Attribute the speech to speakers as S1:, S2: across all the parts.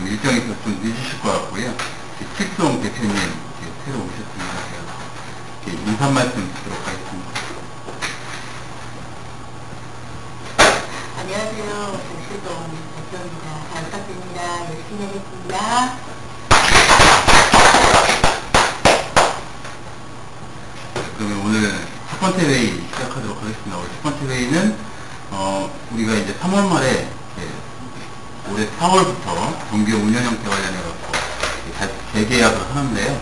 S1: 일정이 좀 늦으실 것 같고요. 칠송 대표님 새로 오셨습니다. 제가 인사 말씀 드리도록 하겠습니다.
S2: 안녕하세요. 칠송 대표입니다. 잘 부탁드립니다. 열심히 하겠습니다.
S1: 그러면 오늘 첫 번째 회의 시작하도록 하겠습니다. 오늘 첫 번째 회의는 우리가 이제 3월 말에 올해 4월부터 정규 운영 형태 관련해서 다시 재계약을 하는데요.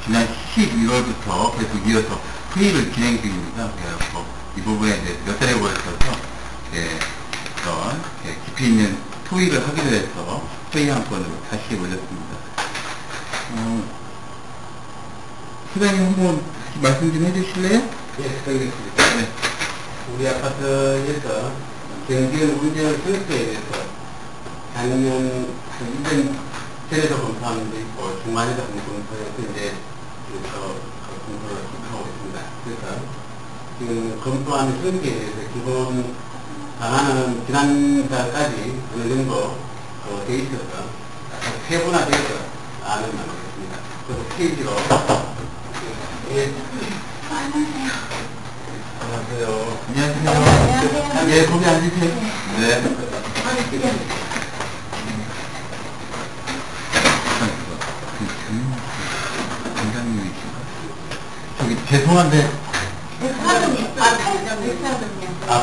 S1: 지난 11월부터 계속 이어서 회의를 진행 중입니다. 그래서 이 부분에 이제 몇 달에 걸쳐서 그런 깊이 있는 토의를 하기로 해서 회의 한 건으로 다시 올렸습니다. 소장님 한번 말씀 좀 해주실래요?
S3: 예, 부탁드리겠습니다.
S1: 네.
S3: 우리 아파트에서 경비원 운영 형태에 대해서 작년 한 1년 전에도 검토한 데 있고 중간에도 한번 검토해서 이제 검토를 하고 있습니다. 그래서 지금 검토한 형태에 대해서 기본 방안은 지난달까지 어느 정도 되어 있어서 세분화되어서 안을 만들었습니다. 그래서 페이지로
S1: 안녕하세요. 안녕하세요. 예, 거기 앉으세요. 네. 관장님이신가? 저기, 죄송한데.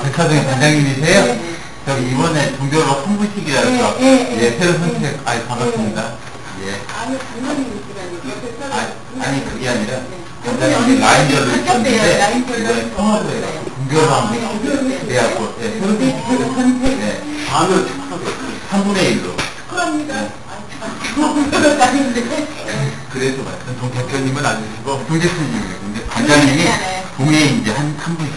S1: 백화동의 관장님이세요?
S2: 네.
S1: 저기, 이번에 종교로 홍보식이라서. 예, 새로 선택, 반갑습니다. 예. 아니, 그게 아니라. 관장님이 라인별로 있었는데, 이번에 통화도에 종교로 한번 돼갖고, 예, 새로 선택, 반을 3분의 1로. 그래서 말씀, 동 대표님은 아니시고, 동 대표님이에요. 근데 관장님이 동에 이제 한 분씩.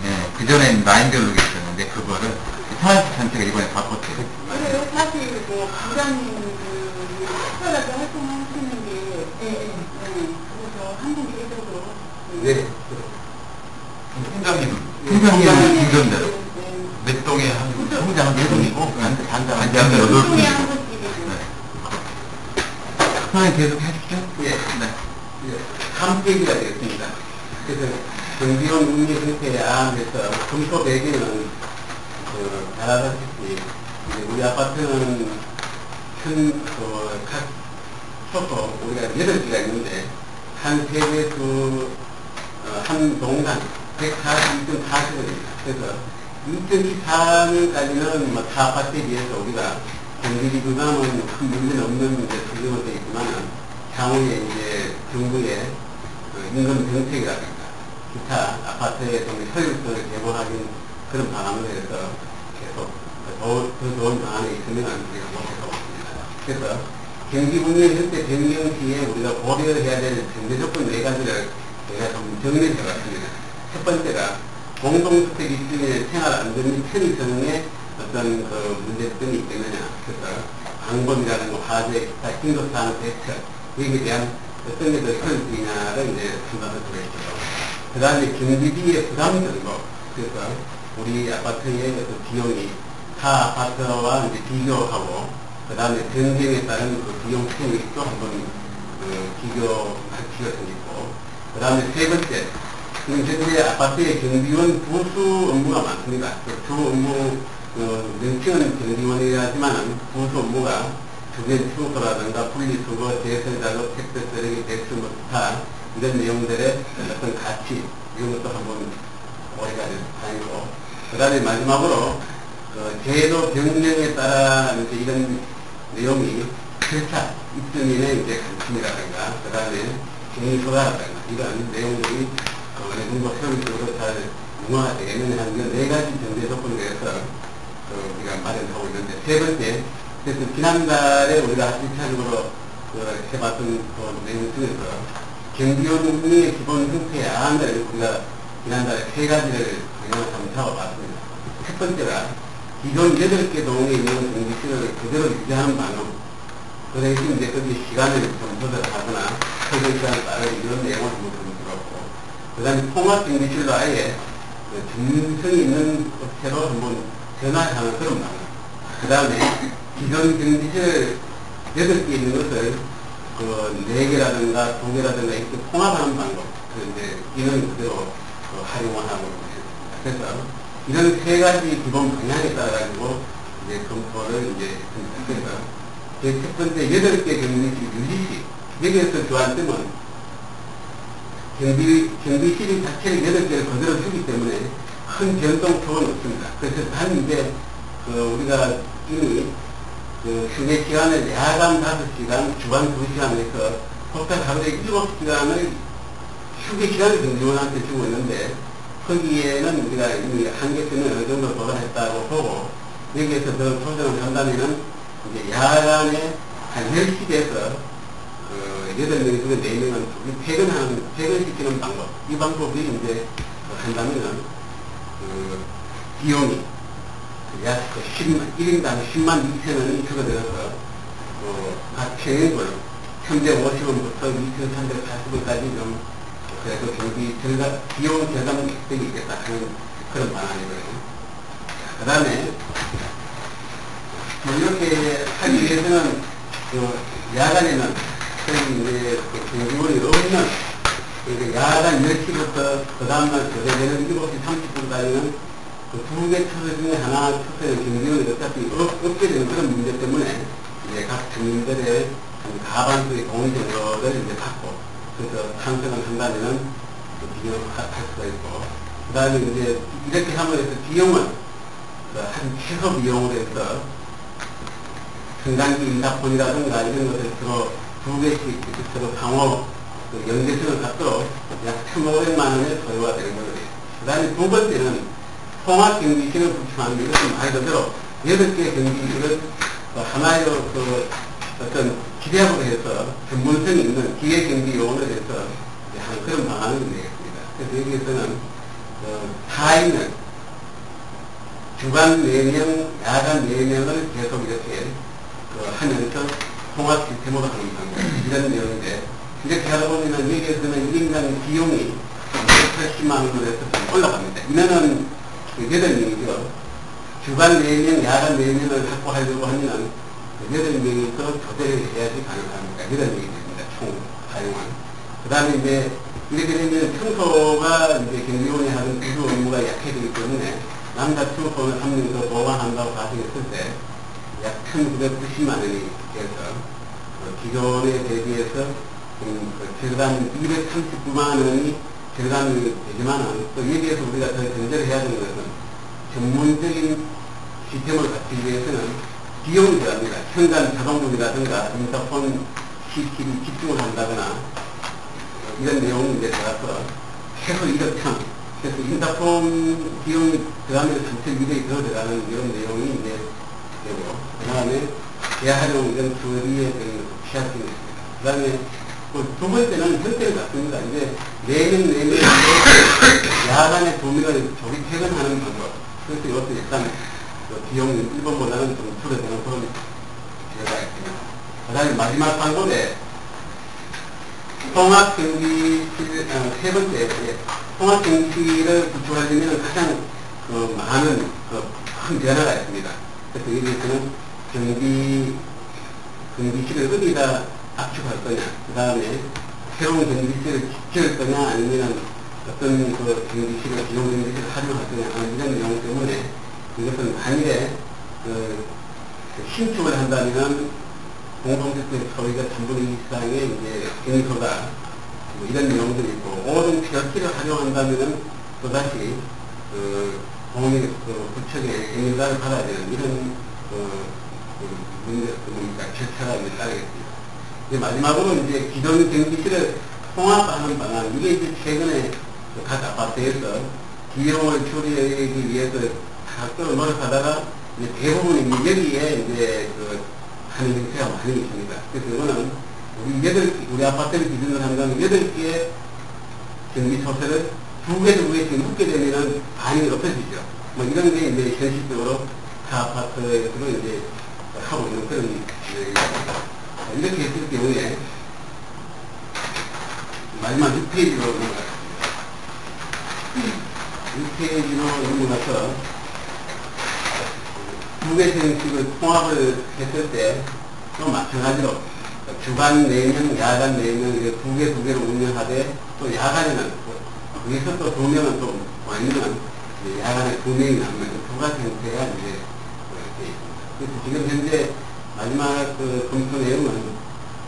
S1: 예, 그전엔 라인별로 계셨는데, 그거를 통화식 전체가 이번에 바꿨대요.
S2: 사실, 부장님, 특별하게 활동하시는 게, 그래서 한 분 계셔도.
S3: 네.
S1: 팀장님은 중전대로. 몇 동에 한, 통장은 4동이고, 단장은 8동이고. 선생님 계속 해주시죠?
S3: 예. 네. 3페이지가 되겠습니다. 그래서 경비원 운영 형태야 해서 검토 배경은 잘 알다시피 우리 아파트는 각 초소 우리가 8개가 있는데 한 세대수 한 동산 142.4km입니다. 그래서 2024년까지는 뭐 타 아파트에 비해서 우리가 경비비 부담은 큰 문제는 없는 지금은 되어 있지만 향후에 이제 정부의 임금 정책이라든가 기타 아파트의 효율성을 개선하는 그런 방안으로 해서 계속 더 좋은 방안이 있으면 우리가 모색하고 있습니다. 그래서 경비 운영 형태 변경 시에 우리가 고려해야 될 전제 조건 4가지를 제가 좀 정리해 봤습니다. 첫 번째가 공동주택 입주민의 생활 안전 및 편의성에 어떤 문제점이 있겠느냐. 그래서 방범이라든가 화재, 기타 긴급사항 대처, 여기에 대한 어떤 게 더 효율적이냐를 이제 생각을 들어있고요. 그 다음에 경비비의 부담 정도. 그래서 우리 아파트의 어떤 비용이 타 아파트와 이제 비교하고, 그 다음에 변경에 따른 그 비용 편익도 한번 비교할 필요가 생기고, 그 다음에 세 번째, 현재 아파트의 경비원 부수 업무가 많습니다. 주 업무 명칭은 경비원이라지만 부수 업무가 주변 청소라든가 분리수거, 재설작업, 택배 쓰레기, 배수, 기타 이런 내용들의 어떤 가치 이런 것도 한번 오해가 될 사항이고, 그 다음에 마지막으로 제도 변경에 따라 이제 이런 내용이 절차 입주민의 이제 관심이라든가 그 다음에 정리소라든가 이런 내용들이 어느 정도 효율적으로 잘 융화가 되겠느냐 하는 4가지 전제 조건에 대해서 우리가 마련하고 있는데, 세 번째, 그래서 지난달에 우리가 1차적으로 해봤던 내용 중에서 경비원 운영의 기본 형태의 안을 우리가 지난달에 3가지를 한번 잡아봤습니다. 첫 번째가 기존 8개 동에 있는 경비실을 그대로 유지하는 방법, 그 대신 이제 거기 시간을 좀 조절하거나 설정 시간을 따르는 이런 내용을 한번 들었고, 그 다음에 통합 경비실도 아예 전문성이 있는 업체로 한번 전환하는 그런 방법, 그 다음에 기존 경비실 8개 있는 것을 4개라든가 2개라든가 이렇게 통합하는 방법, 이제 기능 그대로 활용하고 있습니다. 그래서 이런 3가지 기본 방향에 따라가지고 이제 검토를 이제 했습니다. 그래서 첫 번째 8개 경비실 유지시, 여기에서 좋아하는 점은 경비실 자체를 8개를 그대로 주기 때문에 큰 변동폭은 없습니다. 그래서 단 이제 우리가 이미 휴게 시간을 야간 5시간, 주간 2시간 해서 토탈 하루에 7시간을 휴게 시간을 경비원한테 주고 있는데, 거기에는 우리가 이미 한계점을 어느 정도 도달했다고 보고, 여기에서 더 조정을 한다면은 이제 야간에 한 10시에서 8명이 중에 4명은 퇴근시키는 방법, 이 방법이 이제 한다면은 비용이 약 1인당 10만 2천원이 적어들어서 각 평행을 1,150원부터 2,340원까지 좀 그래도 경비 비용 절감 획득이 있겠다 하는 그런 방안이고요. 그 다음에 이렇게 하기 위해서는 야간에는 이제 경비원이 없는 야간 10시부터 그 다음날 교대되는 7시 30분까지는 그 2개 처소 중에 하나 처소에 경비원이 어차피 없게 되는 그런 문제 때문에 이제 각 주민들의 가반수의 동의 정도를 이제 받고, 그래서 찬성을 한다면은 비용을 할 수가 있고, 그 다음에 이제 이렇게 함으로써 비용은 한 최소 비용으로 해서 성장기 인사폰이라든가 이런 것을 서로 2개씩 서로 상호 연계성을 갖도록 약 1,500만원의 소요가 되는 거예요. 그 다음에 두 번째는 통합 경비실을 구축하는 게, 이것은 말 그대로 8개 경비실을 하나의 어떤 기대하고 해서 전문성이 있는 기계 경비 요원을 해서 하는 그런 방안을 내겠습니다. 그래서 여기에서는 다 있는 주간 4명, 야간 4명을 계속 이렇게 하면서 통합 시스템으로 하는 방법, 이런 내용인데, 이렇게 하다 보면 여기에서는 1인당 비용이 80만원으로 해서 좀 올라갑니다. 인원은 8명이죠. 주간 4명, 야간 4명을 확보하려고 하면 8명이서 교대를 해야지 가능합니다. 8명이 됩니다. 총 사용은. 그 다음에 이제 이렇게 되면 청소가 이제 경비원이 하는 주요 업무가 약해지기 때문에 남자 청소를 3명 더 보강한다고 가정했을 때 약 1,990만원이 돼서 기존에 대비해서 절감 239만원이 절감이 되지만은, 또 여기에서 우리가 더 견제를 해야 되는 것은 전문적인 시스템을 갖추기 위해서는 비용이 들어갑니다. 현관 자동문이라든가 인터폰 CCTV 집중을 한다거나 이런 내용이 이제 들어가서 최소 1억 천, 그래서 인터폰 비용이 들어가면 3,200이 더 들어가는 이런 내용이 이제 되고, 그 다음에 재활용 이런 처리에 취할 수 있습니다. 그 다음에 두 번째는 형태를 갖습니다. 이제 4명 야간에 2명을 조기 퇴근하는 방법. 그래서 이것도 일단 비용 1번보다는 좀 줄어드는 그런 기회가 있습니다. 그 다음에 마지막 방법에 통합경비실, 세 번째, 통합경비실을 구축하려면 가장 많은 큰 변화가 있습니다. 그래서 여기에서는 경비실을 어디다 압축할 거냐, 그 다음에 새로운 경비실을 지을 거냐, 아니면 어떤 경비실을, 기존 경비실을 활용할 거냐 하는 이런 내용 때문에 이것은 만일에 신축을 한다면 공동주택 소유가 3분의 2 이상의 이제 경소다, 뭐 이런 내용들이 있고, 5등 폐업기를 활용한다면 또다시 공익 구청의 인가를 받아야 되는 이런 절차가 이제 따르겠습니다. 이제 마지막으로 이제 기존 경비실을 통합하는 방안, 이게 이제 최근에 각 아파트에서 비용을 처리하기 위해서 각도로 노력하다가 이제 대부분이 여기에 이제 하는 형태가 많이 있습니다. 그래서 이거는 우리 아파트를 기준으로 한다면 8개의 경비소설을 2개씩 묶게 되면은 반이 없어지죠. 뭐 이런 게 이제 현실적으로 타 아파트에서도 이제 하고 있는 그런 이렇게 했을 경우에 마지막 6페이지로 넘어가겠습니다. 6페이지로 넘어가서 두 개 정식을 통합을 했을 때 또 마찬가지로 주간 4명, 야간 4명, 이렇게 두 개로 운영하되 또 야간에는 거기서 또 2명은 또 완전 야간에 2명이 남는 두 가지 형태가 이제 이렇게 있습니다. 그래서 지금 현재 마지막 그 검토 내용은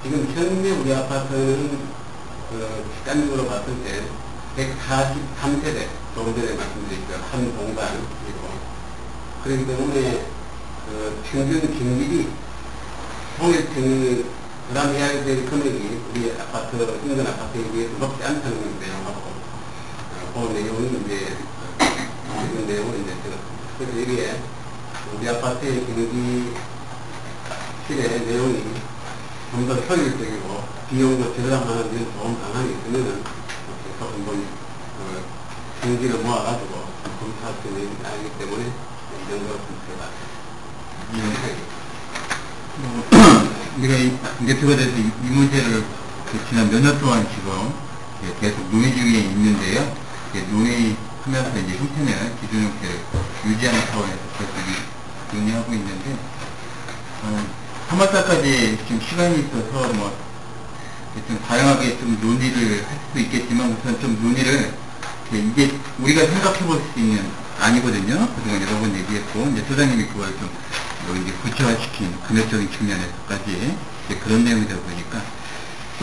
S3: 지금 현재 우리 아파트는 시간적으로 봤을 때 143세대 조금 전에 말씀드렸죠. 한 공간이고 그렇기 때문에 평균 경비비 통일 그다음 이야기될 금액이 우리 아파트 인근 아파트에 비해서 높지 않다는 내용하고 그 내용은 이제 이런 내용을 이제 들었습니다. 그래서 여기에 우리 아파트의 경비 실의 내용이 좀 더 효율적이고 비용도 절감하는 이런 좋은 방안이 있으면은 계속 한번 경기를 모아가지고 검토할 수 있는 아니기 때문에 이 정도로 검토해봤습니다.
S1: 우리가 인대표가 돼서 이 문제를 지난 몇 년 동안 지금 계속 논의 중에 있는데요. 논의하면서 이제 형태는 기존 형태를 유지하는 차원에서 계속 논의하고 있는데 3월달까지 지금 시간이 있어서 좀 다양하게 좀 논의를 할 수도 있겠지만 우선 좀 논의를 이게 우리가 생각해 볼 수 있는 아니거든요. 그동안 여러 번 얘기했고 이제 소장님이 그걸 좀 이제 구체화시킨 금액적인 측면에서까지 이제 그런 내용이다 보니까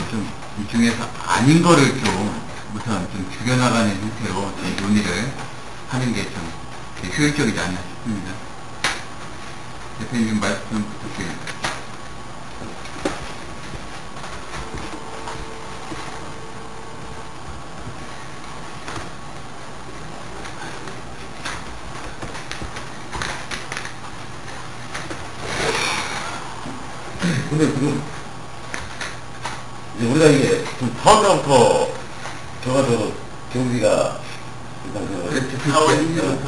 S1: 좀 이 중에서 아닌 거를 좀 우선 좀 죽여나가는 형태로 좀 논의를 하는 게 좀 효율적이지 않나 싶습니다. 대표님 좀 말씀 부탁드립니다.
S4: 근데 지금 이제 우리가 이게 좀 4월달부터 들어가서 경비가 일단
S3: 그렇죠. 4월 1일부터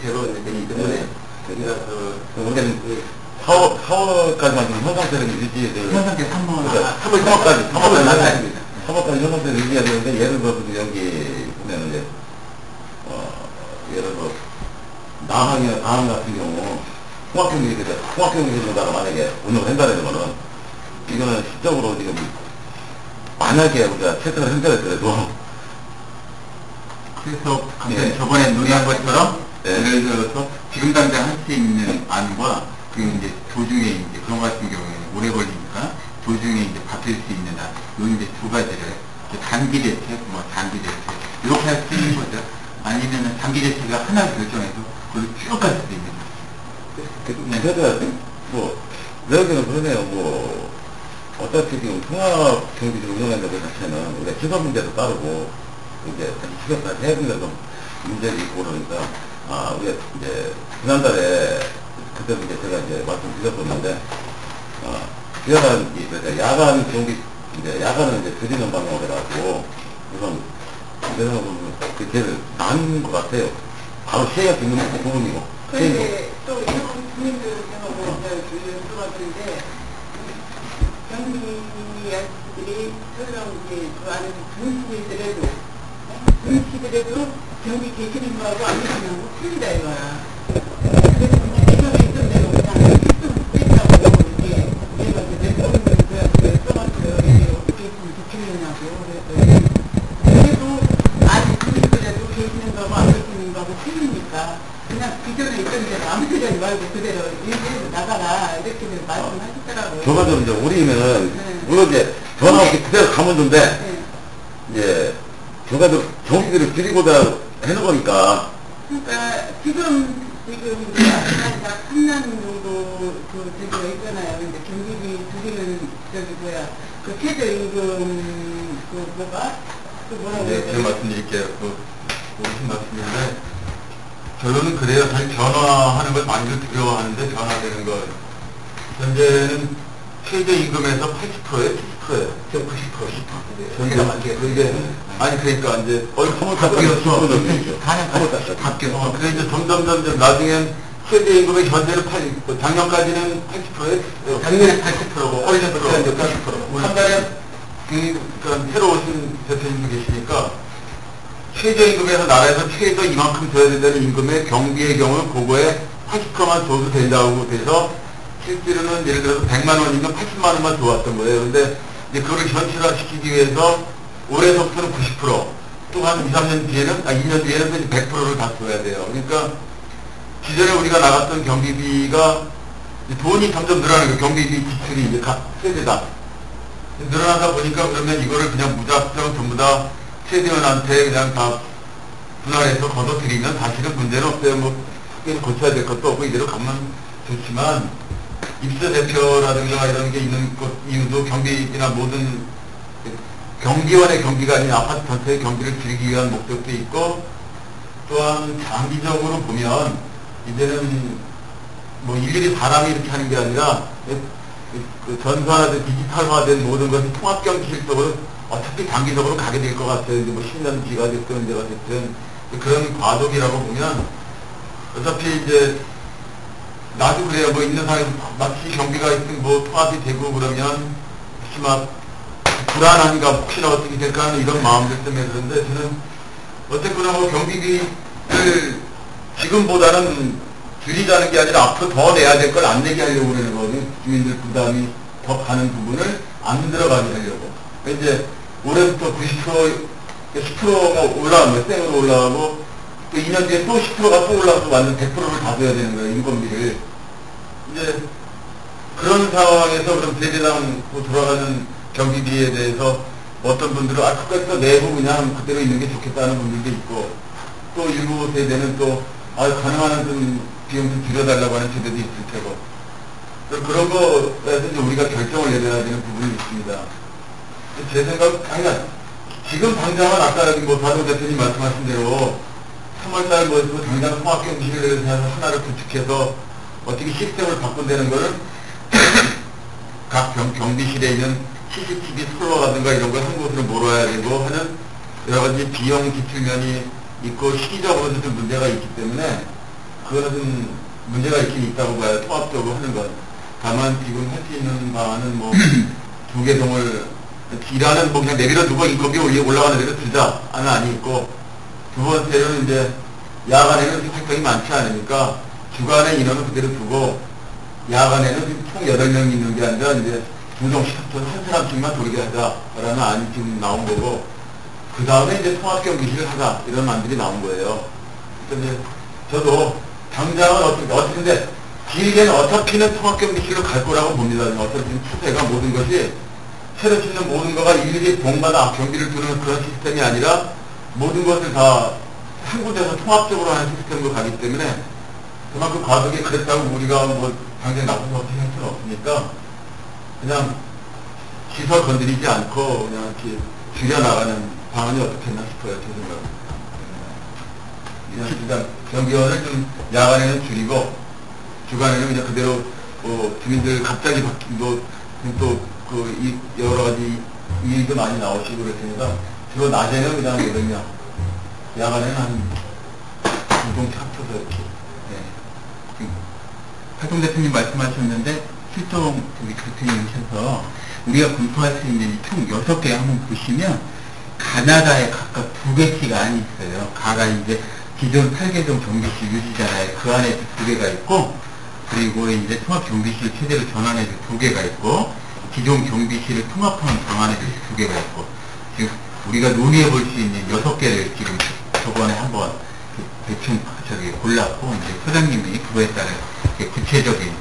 S3: 새로 이제 되기 때문에 우리가
S4: 우리가 4월까지만 좀 현상세를 유지해야 돼요.
S1: 현상세 3월
S4: 3월까지
S3: 3월까지 나가야됩니다.
S4: 3월까지 현상세를 유지해야 되는데 예를 들어서 여기 보면은 이제 예를 들어 남항이나 다항 같은 경우 통합경비에다가 만약에 운영을 한다는 거는 이거는 실적으로 지금 만약에 우리가 채택을 한다더라도
S1: 그래서
S4: 예.
S1: 저번에 논의한 것처럼
S4: 예.
S1: 예를 들어서 지금 당장 할 수 있는 안과 그 이제 도중에 이제 그런 것 같은 경우에는 오래 걸리니까 도중에 이제 바뀔 수 있는 안, 요 이제 두 가지를 단기 대책, 단기 대책 이렇게 할 수 있는 거죠. 아니면은 단기 대책을 하나 결정해서 그걸 쭉 갈 수도 있는 거죠.
S4: 그러니까 여기는 그러네요. 어차피 지금 통합 경비를 운영한다는 것 자체는 우리가 지속 문제도 따르고 이제 추격까지 해야 된다는 문제도 있고 그러니까 우리가 이제 지난달에 그때도 이제 제가 이제 말씀드렸었는데 야간 경비 이제 야간은 이제 줄이는 방향으로 해가지고 우선 내가 보면 그게 제일 나은 것 같아요. 바로 시행할 수 있는 부분이고.
S2: 그런데 또 이런 국민들하고 여쭤봤는데 경비 아저씨들이 설령 이제 그 안에서 중시더라도 경비 계시는 거하고 안 계시는 거하고 틀리다 이거야. 그래서 기존에 있던 대로 그냥 있다고 이렇게 우리가 몇 써봤어요. 이게 어떻게 했으면 좋겠느냐고. 그래도 아직 중시더라도 계시는 거하고 안 계시는 거하고 틀리니까 그냥 기존에 있던 대로 아무 소리 하지 말고 그대로 얘기해서 나가라 이렇게 말씀하셨더라고요.
S4: 저가지고 이제 우리는 물론 이제 전화 없이 그대로 가면 좋은데 이제 저가지고 경기들을 줄이고자 해는 거니까.
S2: 그러니까 지금 이제 한 3년 정도 그 제도가 있잖아요. 근데 경비비 줄이는 그 최저임금 그 뭐라고 해야
S1: 제가
S2: 되나?
S1: 말씀드릴게요. 옳은 말씀인데 결론은 그래요. 사실 변화하는 걸 많이들 두려워하는데 변화되는 걸 현재는 최저임금에서 80%에 70%예요. 지금 90%. 그게 아니 그러니까 이제 바뀌었어. 바뀌었어. 그래서 이제 점점 나중엔 최저임금의 현재는 작년까지는 80%에 작년에 80%고 올해 이제 90%. 한 달에 그러니까 새로 오신 대표님도 계시니까 최저임금에서 나라에서 최저 이만큼 줘야 된다는 임금의 경비의 경우 그거에
S3: 80%만 줘도 된다고 돼서 실제로는 예를 들어서 100만 원이면 80만 원만 좋았던 거예요. 근데 이제 그걸 현실화시키기 위해서 올해서부터는 90%, 또 한 2, 3년 뒤에는, 2년 뒤에는 100%를 다 줘야 돼요. 그러니까 기존에 우리가 나갔던 경비비가 돈이 점점 늘어나는 거예요. 경비비 지출이 이제 각 세대다. 늘어나다 보니까 그러면 이거를 그냥 무작정 전부 다 세대원한테 그냥 다 분할해서 걷어들이면 사실은 문제는 없어요. 뭐 크게 고쳐야 될 것도 없고 이대로 가면 좋지만 입사 대표라든가 이런 게 있는 것 이유도 경비나 모든 경비원의 경비가 아닌 아파트 전체의 경비를 줄이기 위한 목적도 있고, 또한 장기적으로 보면 이제는 뭐 일일이 사람이 이렇게 하는 게 아니라 그 전산화된 디지털화된 모든 것이 통합경기실 쪽으로 어차피 장기적으로 가게 될 것 같아요. 이제 뭐 10년 뒤가 됐든 언제가 됐든 그런 과도기라고 보면 어차피 이제 나도 그래요. 뭐 있는 사람이 마치 경비가 있든 뭐 통합이 되고 그러면 혹시 막 불안한가 혹시나 어떻게 될까 하는 이런 마음들 때문에 그런데 저는 어쨌거나 뭐 경비비를 지금보다는 줄이자는 게 아니라 앞으로 더 내야 될 걸 안 내게 하려고 그러는 거거든요. 주민들 부담이 더 가는 부분을 안 들어가게 하려고. 그러니까 이제 올해부터 90%, 10%가 올라가면 쌩으로 올라가고 또 2년 뒤에 또 10%가 또 올라가서 완전 100%를 다 줘야 되는 거예요. 인건비를. 이제 그런 상황에서 그럼 세대당 돌아가는 경비비에 대해서 어떤 분들은 그까지 내고 그냥 그대로 있는 게 좋겠다는 분들도 있고, 또 일부 세대는 또 가능한 한 좀 비용 좀 줄여달라고 하는 세대도 있을 테고, 그런 거에서 이제 우리가 결정을 내려야 되는 부분이 있습니다. 제 생각, 그러니까 지금 당장은 아까 뭐 다도 대표님 말씀하신 대로 3월달 뭐 당장 통합경비실을 해서 하나를 구축해서 어떻게 시스템을 바꾼다는 거는 각 경비실에 있는 CCTV 솔로라든가 이런 걸 한 곳으로 몰아야 되고 하는 여러 가지 비용 지출면이 있고 시기적으로도 좀 문제가 있기 때문에 그거는 좀 문제가 있긴 있다고 봐요. 통합적으로 하는 건. 다만 지금 할 수 있는 바는 뭐 두 개 동을 일하는 뭐 그냥 내비로 두고 인건비 올라가는 대로 두자 하는 안이 있고, 두 번째는 이제 야간에는 활동이 많지 않으니까 주간에 인원은 그대로 두고 야간에는 총 8명 있는 게 아니라 이제 두종씩 한 사람씩만 돌게 하자라는 안이 지금 나온 거고, 그 다음에 이제 통합경비실을 하자 이런 안들이 나온 거예요. 그래서 이제 저도 당장은 어떻게 길게는 어차피는 통합경비실로 갈 거라고 봅니다. 어차피 추세가 모든 것이 새로 짓는 모든 거가 일일이 동마다 경비를 두는 그런 시스템이 아니라 모든 것을 다 한 군데서 통합적으로 하는 시스템으로 가기 때문에 그만큼 과도기 그랬다고 우리가 뭐 당장 나쁜 거 어떻게 할 수는 없으니까 그냥 시설 건드리지 않고 그냥 이렇게 줄여나가는 방안이 어떻겠나 싶어요. 제 생각은. 그냥 경비원을 좀 야간에는 줄이고 주간에는 그냥 그대로 주민들 갑자기 바뀐 또 여러 가지 일도 많이 나오시고 그랬으니까 주로 낮에는 그냥 8명, 야간에는 한 운동차 합쳐서 이렇게. 네.
S1: 활동 대표님 말씀하셨는데 실종 대표님 오셔서 우리가 검토할 수 있는 총 6개 한번 보시면 가나다에 각각 2개씩 안이 있어요. 가가 이제 기존 8개동 경비실 유지잖아요. 그 안에 2개가 있고, 그리고 이제 통합 경비실 체제를 전환해서 2개가 있고, 기존 경비실을 통합하는 방안에도 2개가 있고, 지금 우리가 논의해 볼 수 있는 6개를 지금 저번에 한번 대충 골랐고, 이제 소장님이 그거에 따라 구체적인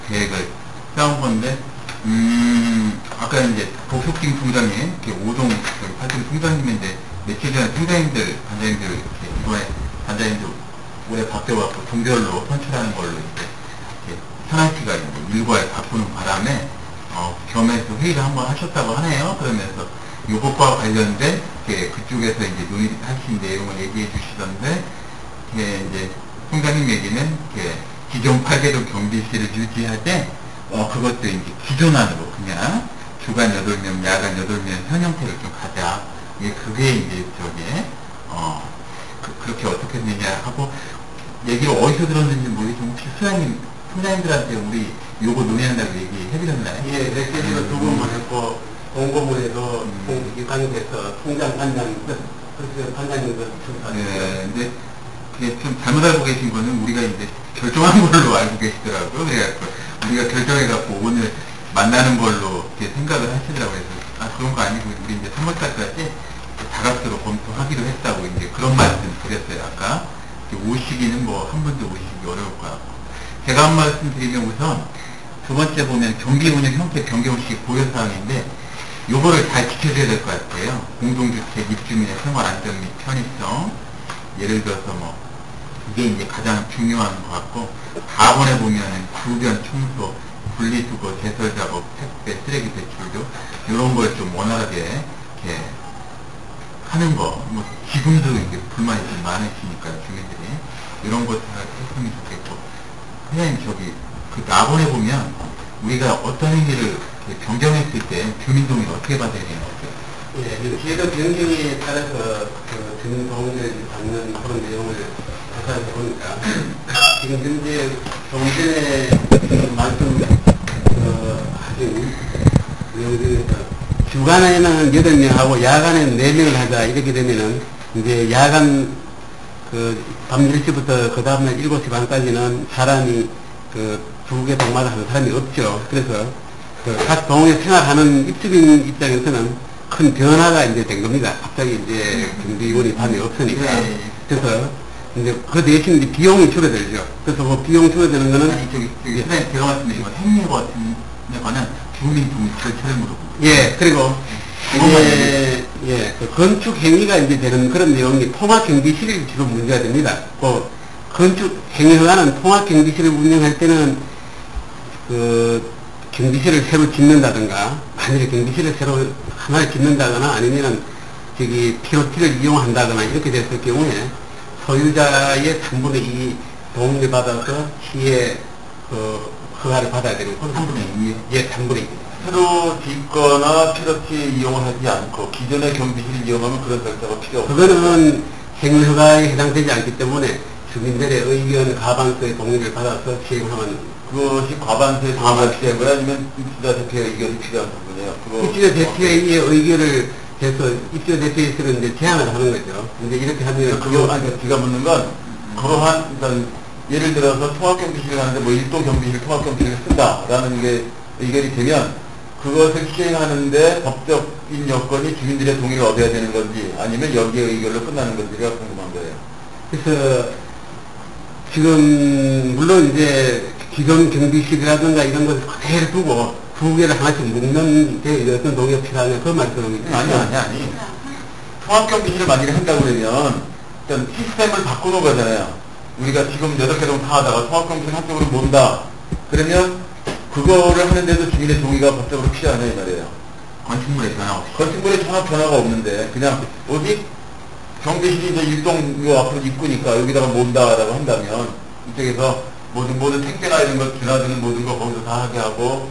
S1: 계획을 짜온 건데, 아까 이제 복속팀 총장님, 5동 8동 총장님인데, 며칠 전에 총장님들, 반장님들, 이번에 반장님들 올해 바뀌어갖고 동별로 선출하는 걸로 이제 현안시가 이제 일과에 바꾸는 바람에, 겸해서 회의를 한번 하셨다고 하네요. 그러면서 요것과 관련된, 그쪽에서 이제 논의하신 내용을 얘기해 주시던데, 이제 총장님 얘기는, 기존 8개동 경비실을 유지하되, 그것도 이제 기존안으로 그냥 주간 8명, 야간 8명 현 형태를 좀 가자. 그게 이제 그렇게 어떻게 했느냐 하고, 얘기를 어디서 들었는지 모르겠지만, 혹시 수장님, 총장님들한테 우리 요거 논의한다고 얘기해드렸나요?
S3: 예, 메시지를 2번만 했고, 공고문에도 강요돼서 총장, 반장, 그렇게 반장님들
S1: 네, 근데 그게 좀 잘못 알고 계신 거는 우리가 이제 결정한 걸로 알고 계시더라고요. 그래갖고 우리가 결정해갖고 오늘 만나는 걸로 이렇게 생각을 하시더라고요. 그래서 아, 그런 거 아니고 우리 이제 3월달까지 다각도로 검토하기로 했다고 이제 그런 말씀 드렸어요. 아까 오시기는 뭐 한 번도 오시기 어려울 것 같고 제가 한 말씀 드리면 우선 두 번째 보면 경기 운영 형태 변경식 고려사항인데 요거를 잘 지켜줘야 될 것 같아요. 공동주택 입주민의 생활 안전 및 편의성 예를 들어서 뭐 이게 이제 가장 중요한 것 같고 4번에 보면은 주변 청소, 분리수거, 제설작업, 택배, 쓰레기 배출도 이런 걸 좀 원활하게 이렇게 하는 거. 뭐 지금도 이제 불만이 좀 많으시니까요, 주민들이 이런 것 잘 했으면 좋겠고. 그냥 저기 그 4번에 보면 우리가 어떤 행위를 변경했을 때 주민동의를 어떻게 받아야 되는 거죠?
S3: 예, 제도 변경에 따라서 그 주민 동의를 받는 그런 내용을 조사해 보니까 지금 현재 조금 전에 말씀하신 내용들에서 주간에는 8명하고 야간에는 4명을 하자 이렇게 되면은 이제 야간 밤 10시부터 그 다음날 7시 반까지는 사람이 두 개 동마다 하는 사람이 없죠. 그래서 각 동에 생활하는 입주민 입장에서는 큰 변화가 이제 된 겁니다. 갑자기 이제 경비원이 밤에 없으니까. 그래서 이제 그 대신 이제 비용이 줄어들죠. 그래서 뭐 비용 줄어드는 거는
S1: 아니, 저기 선생님 제가 말씀드린 건 행위 같은 데 관한 주민 동의 절차를 물어보고.
S3: 예, 그리고 그 건축 행위가 이제 되는 그런 내용이 통합 경비실이 주로 문제가 됩니다. 그 건축 행위 허가는 통합 경비실을 운영할 때는 경비실을 새로 짓는다든가, 만약에 경비실을 새로 하나를 짓는다거나 아니면은 POT를 이용한다거나 이렇게 됐을 경우에 소유자의 3분의 2 동의를 받아서 시에 허가를 받아야 되는 건 3분의 2? 예, 3분의 2.
S4: 새로 짓거나 POT 이용을 하지 않고 기존의 경비실을 이용하면 그런 절차가 필요 없고
S3: 그거는 행위허가에 해당되지 않기 때문에 주민들의 의견, 가반수의 동의를 받아서 시행하면
S4: 그것이 과반수의 동의가 필요한 거야? 아니면 입주자 대표의 의견이 필요한 부분이에요?
S3: 입주자 대표의 의견을 해서 입주자 대표에서는 이제 제안을 하는 거죠. 이제 이렇게 하면
S4: 제가 묻는 건 그러한 그러니까 예를 들어서 통합경비실을 하는데 뭐 일도 경비실 통합경비실을 쓴다라는 게 의견이 되면 그것을 시행하는데 법적인 여건이 주민들의 동의를 얻어야 되는 건지 아니면 여기에 의결로 끝나는 건지가 궁금한 거예요.
S3: 그래서 지금 물론 이제 기존 경비실이라든가 이런 것을 그대로 두고 두 개를 하나씩 묶는 데 어떤 동의가 필요하냐 그 말씀입니다.
S4: 아니. 통합경비실을 만약에 한다고 그러면 일단 시스템을 바꾸는 거잖아요. 우리가 지금 8개 동 다 하다가 통합경비실 한쪽으로 모은다. 그러면 그거를 하는데도 주민의 동의가 법적으로 필요하냐 이 말이에요.
S1: 건축물에 변화 없이.
S4: 건축물에 전혀 변화가 없는데 그냥 어디 경비실이 이제 일동 요 앞으로 입구니까 여기다가 모은다라고 한다면 이쪽에서 모든 택배나 이런 거 드나드는 모든 거 거기서 다 하게 하고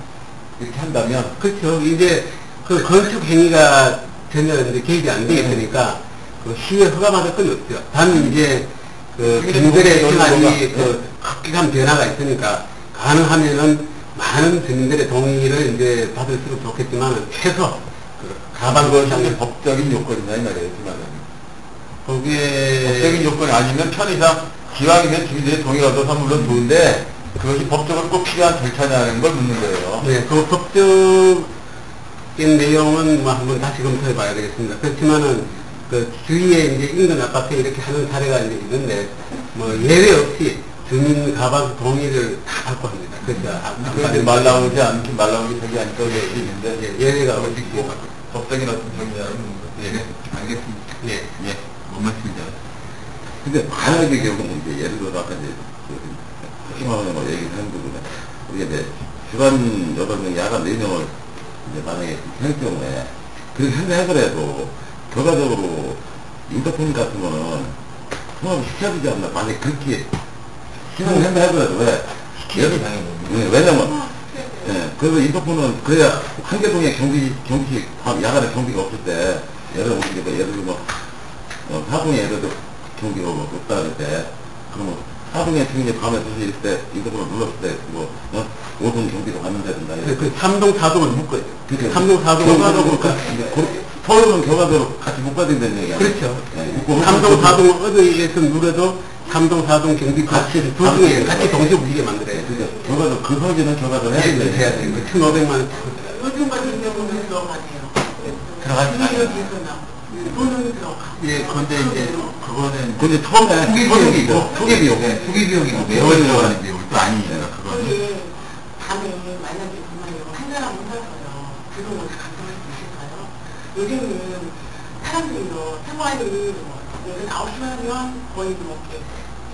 S4: 이렇게 한다면
S3: 그렇죠. 이제 그 건축 행위가 전혀 이제 개입이 안 되겠으니까 그 시에 허가받을 건 없죠. 단 이제 주민들의 생활이 급격한 변화가 있으니까 가능하면은 많은 주민들의 동의를 이제 받을수록 좋겠지만 최소
S4: 가방거상의 법적인 요건이냐 이 말이에요. 그 말은.
S3: 거기에
S4: 법적인 요건이 아니면 편의상 기왕이면 주민들의 동의가 얻어서 물론 좋은데 그것이 법적으로 꼭 필요한 절차냐는 걸 묻는 거예요.
S3: 네, 그 법적인 내용은 뭐 한번 다시 검토해 봐야 되겠습니다. 그렇지만은 그 주위에 이제 인근 아파트에 이렇게 하는 사례가 이제 있는데 뭐 예외 없이 주민 가방 동의를 다 받고 합니다.
S4: 그런데 말 나오지 않기 말 나오기 저기 하니까 그럴 수 있는데
S3: 예외가 없이
S4: 법적인 어떤 정의냐는 묻는 거죠.
S1: 네, 알겠습니다. 예, 뭔 말씀인지 알았어요.
S4: 근데 만약의 경우는 이제 예를 들어 아까 이제 심화원에 뭐 얘기하는 부분에 우리가 이제 주간 8명, 야간 4명을 이제 만약에 할 경우에 그렇게 한다 하더라도 결과적으로 인터폰 같으면은 통합을 시켜야 되지 않나. 만약에 그렇게 시행을 한다 하더라도 왜? 왜냐면 그래서 인터폰은 그래야 한 개 동에 경비 야간에 경비가 없을 때 예를 들면 뭐 하동에 예를 들어 경비가 없다 그럴 때 그러면 하동에 주민이 밤에 2시 이럴 때 인터폰을 눌렀을 때 뭐 5분 경비로 갔는다든가
S3: 그 3동 4동을 묶어요.
S4: 그러니까
S3: 3동 4동을
S4: 서울은 결과적으로 같이 묶어야 된다는 얘기야.
S3: 그렇죠. 3동 4동을 어디에서 누려도 3동, 4동 경비
S4: 같이,
S3: 도중에 같이 동시에 움직이게 만들어요.
S4: 그러니까 결과도 그 설계는 결과도 해야
S3: 해야
S4: 되는데.
S3: 돼. 1,500만 원.
S2: 요즘 같은 경우는 들어가네요.
S1: 들어가지 않아요.
S2: 돈은 들어가.
S1: 예, 근데 이제 그거는
S4: 근데 처음에
S1: 투기 비용이고,
S4: 투기 비용.
S1: 네, 투기 비용이고 매월 들어가는 비용이 또 아니니까 그거는.
S2: 거기에 밤에 만약에 정말 한 사람 혼자서요. 그 돈을 감당할 수 있을까요? 요즘은 사람들이요. 생활을 오늘 9시만 하면 거의 뭐 이렇게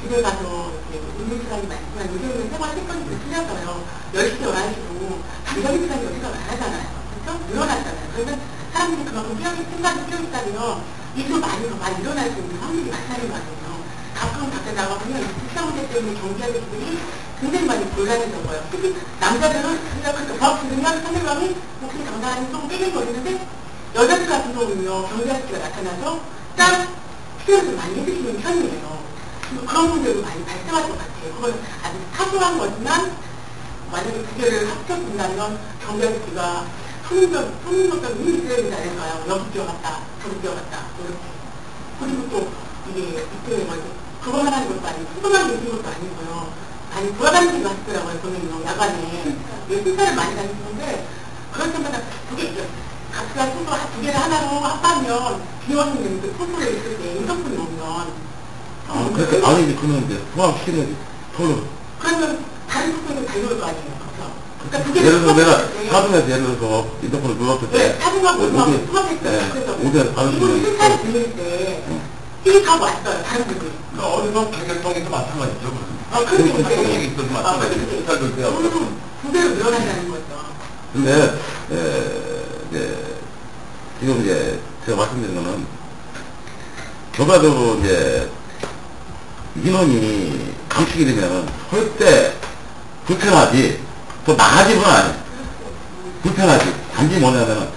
S2: 집에 가서 이렇게 있는 시간이 많지만 요즘은 생활 패턴이 좀 틀려서요. 10시, 11시로 잠자는 시간이 여기가 많아잖아요. 그렇죠? 늘어났잖아요. 그러면 사람들이 그만큼 생각이 필요했다면 일도 많이 일어날 수 있는 확률이 많다는 거거든요. 가끔 밖에 나가보면 시장 문제 때문에 경기하는 분들이 굉장히 많이 곤란해진 거예요. 특히 남자들은 그냥 법 들으면 상대방이 목소리 당당하니 좀 떼개거리는데 여자들 같은 경우는요. 경기 아저씨가 나타나서 딱 필요를 많이 해주시는 편이에요. 그런 문제도 많이 발생할 것 같아요. 그건 아주 사소한 거지만 만약에 두 개를 합쳐준다면 경기 아저씨가 손님들도 힘이 되지 않을까요? 여기 뛰어갔다, 저기 뛰어갔다, 이렇게. 그리고 또 이게 이쪽에 뭐 그거 하는 것도 아니고 수동하게 있는 것도 아니고요. 많이 돌아다니는 거 하시더라고요. 저는 야간에 신사를 많이 다니시는데 그럴 때마다 두 개, 각각 소소 두 개를 하나로 합하면 비워있는 그 소소에 있을 때 인덕분이 오면
S4: 그러니까 아니 그는 이제 포함시키는 거지. 서로.
S2: 그러면 다른 소소에는 달려올 거 아니에요. 그러니까
S4: 예를 들어서 내가 사등에서 예를 들어서 인터폰을 눌렀을 때.
S2: 네, 사등하고 수업했어요. 그래서
S4: 오늘 받으시면.
S2: 이분 신사를 들릴 때 삐익하고 왔어요. 다른 분들이.
S1: 그 어느 경찰청에서 마찬가지죠.
S2: 그렇게
S1: 경찰청이 있어도 마찬가지죠. 경찰도 있어요.
S2: 두 배로 늘어난다는 거죠.
S4: 근데 지금 이제 제가 말씀드린 거는 결과적으로 이제 인원이 감축이 되면 절대 불편하지 또 나가지는 아니에요. 불편하지. 단지 뭐냐면은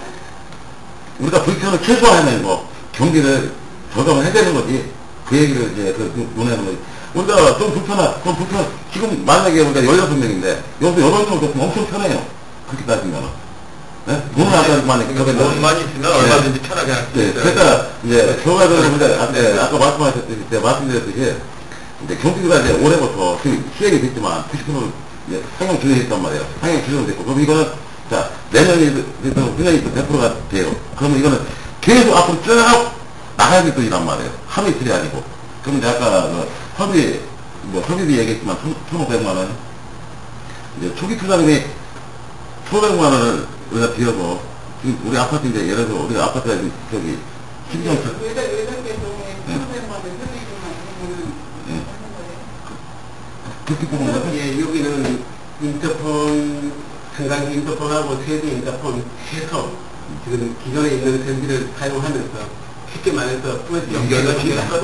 S4: 우리가 불편을 최소화하는 거 경기를 저감을 해야 되는 거지. 그 얘기를 이제 논하는 거지. 우리가 좀 불편. 지금 만약에 우리가 16명인데 여기서 8명 줬으면 엄청 편해요. 그렇게 따지면. 네? 돈을 아까만에
S1: 돈만 있으면 얼마든지 편하게 할 수
S4: 네,
S1: 있어요.
S4: 그러니까 이제 결과적으로 아까 말씀하셨듯이 제가 말씀드렸듯이 이제 경기가 이제 올해부터 지금 시행이 됐지만 90%는 이제 상향 조정했단 말이에요. 상향 조정됐고 그럼 이거는 자 내년이 됐든 후년이 100%가 돼요. 그러면 이거는 계속 앞으로 쭉 나가야 될 돈이란 말이에요. 하루 이틀이 아니고. 그럼 이제 아까 협의비 얘기했지만 1,500만 원 이제 초기 투자금이 1,500만 원을 우리가 들여서 지금 우리 아파트 이제 예를 들어 우리가 아파트가 저기 심정 그렇게 보는 거죠?
S3: 예, 여기는 인터폰, 한강기 인터폰하고 세대 인터폰 해서 지금 기존에 있는 service를 사용하면서 쉽게 말해서
S1: 연결을
S3: 해서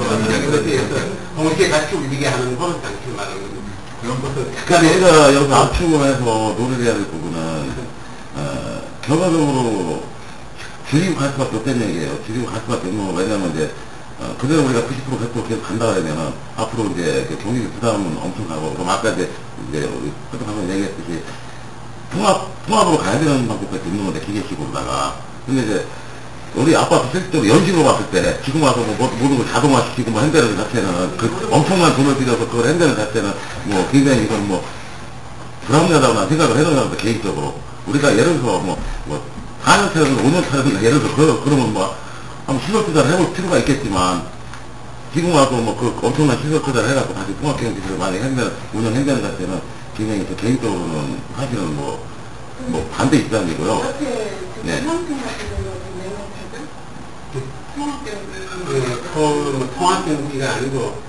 S3: 동시에 같이 울리게 하는 그런 장치를 말하는 거죠. 그런 것도
S4: 그러니까 우리가 여기서 압축을 해서 노력을 해야 될 부분은 결과적으로 줄이고 갈 수밖에 없다는 얘기예요. 줄이고 갈 수밖에 없는 거 왜냐면 이제 그대로 우리가 90% 100% 계속 간다 그러면은 앞으로 이제 경기 부담은 엄청 가고 그럼 아까 이제 우리 그때 방금 얘기했듯이 통합으로 가야 되는 방법까지 있는 건데 기계식으로다가 근데 이제 우리 아파트 실질적으로 연식으로 봤을 때 지금 와서 뭐 모든 걸 자동화시키고 뭐 핸드는 자체는 그 엄청난 돈을 들여서 그걸 핸드는 자체는 뭐 굉장히 이건 뭐 불합리하다고 난 생각을 해놓는다 개인적으로 우리가 예를 들어서 뭐 4년 차든 5년 차든 예를 들어 그러면 뭐 한번 시설 투자를 해볼 필요가 있겠지만 지금 와서 뭐 그 엄청난 시설 투자를 해갖고 다시 통합경기를 많이 운영한다는 자체는 굉장히 저 개인적으로는 사실은 뭐 반대 입장이고요. 네.
S3: 통합경기가 아니고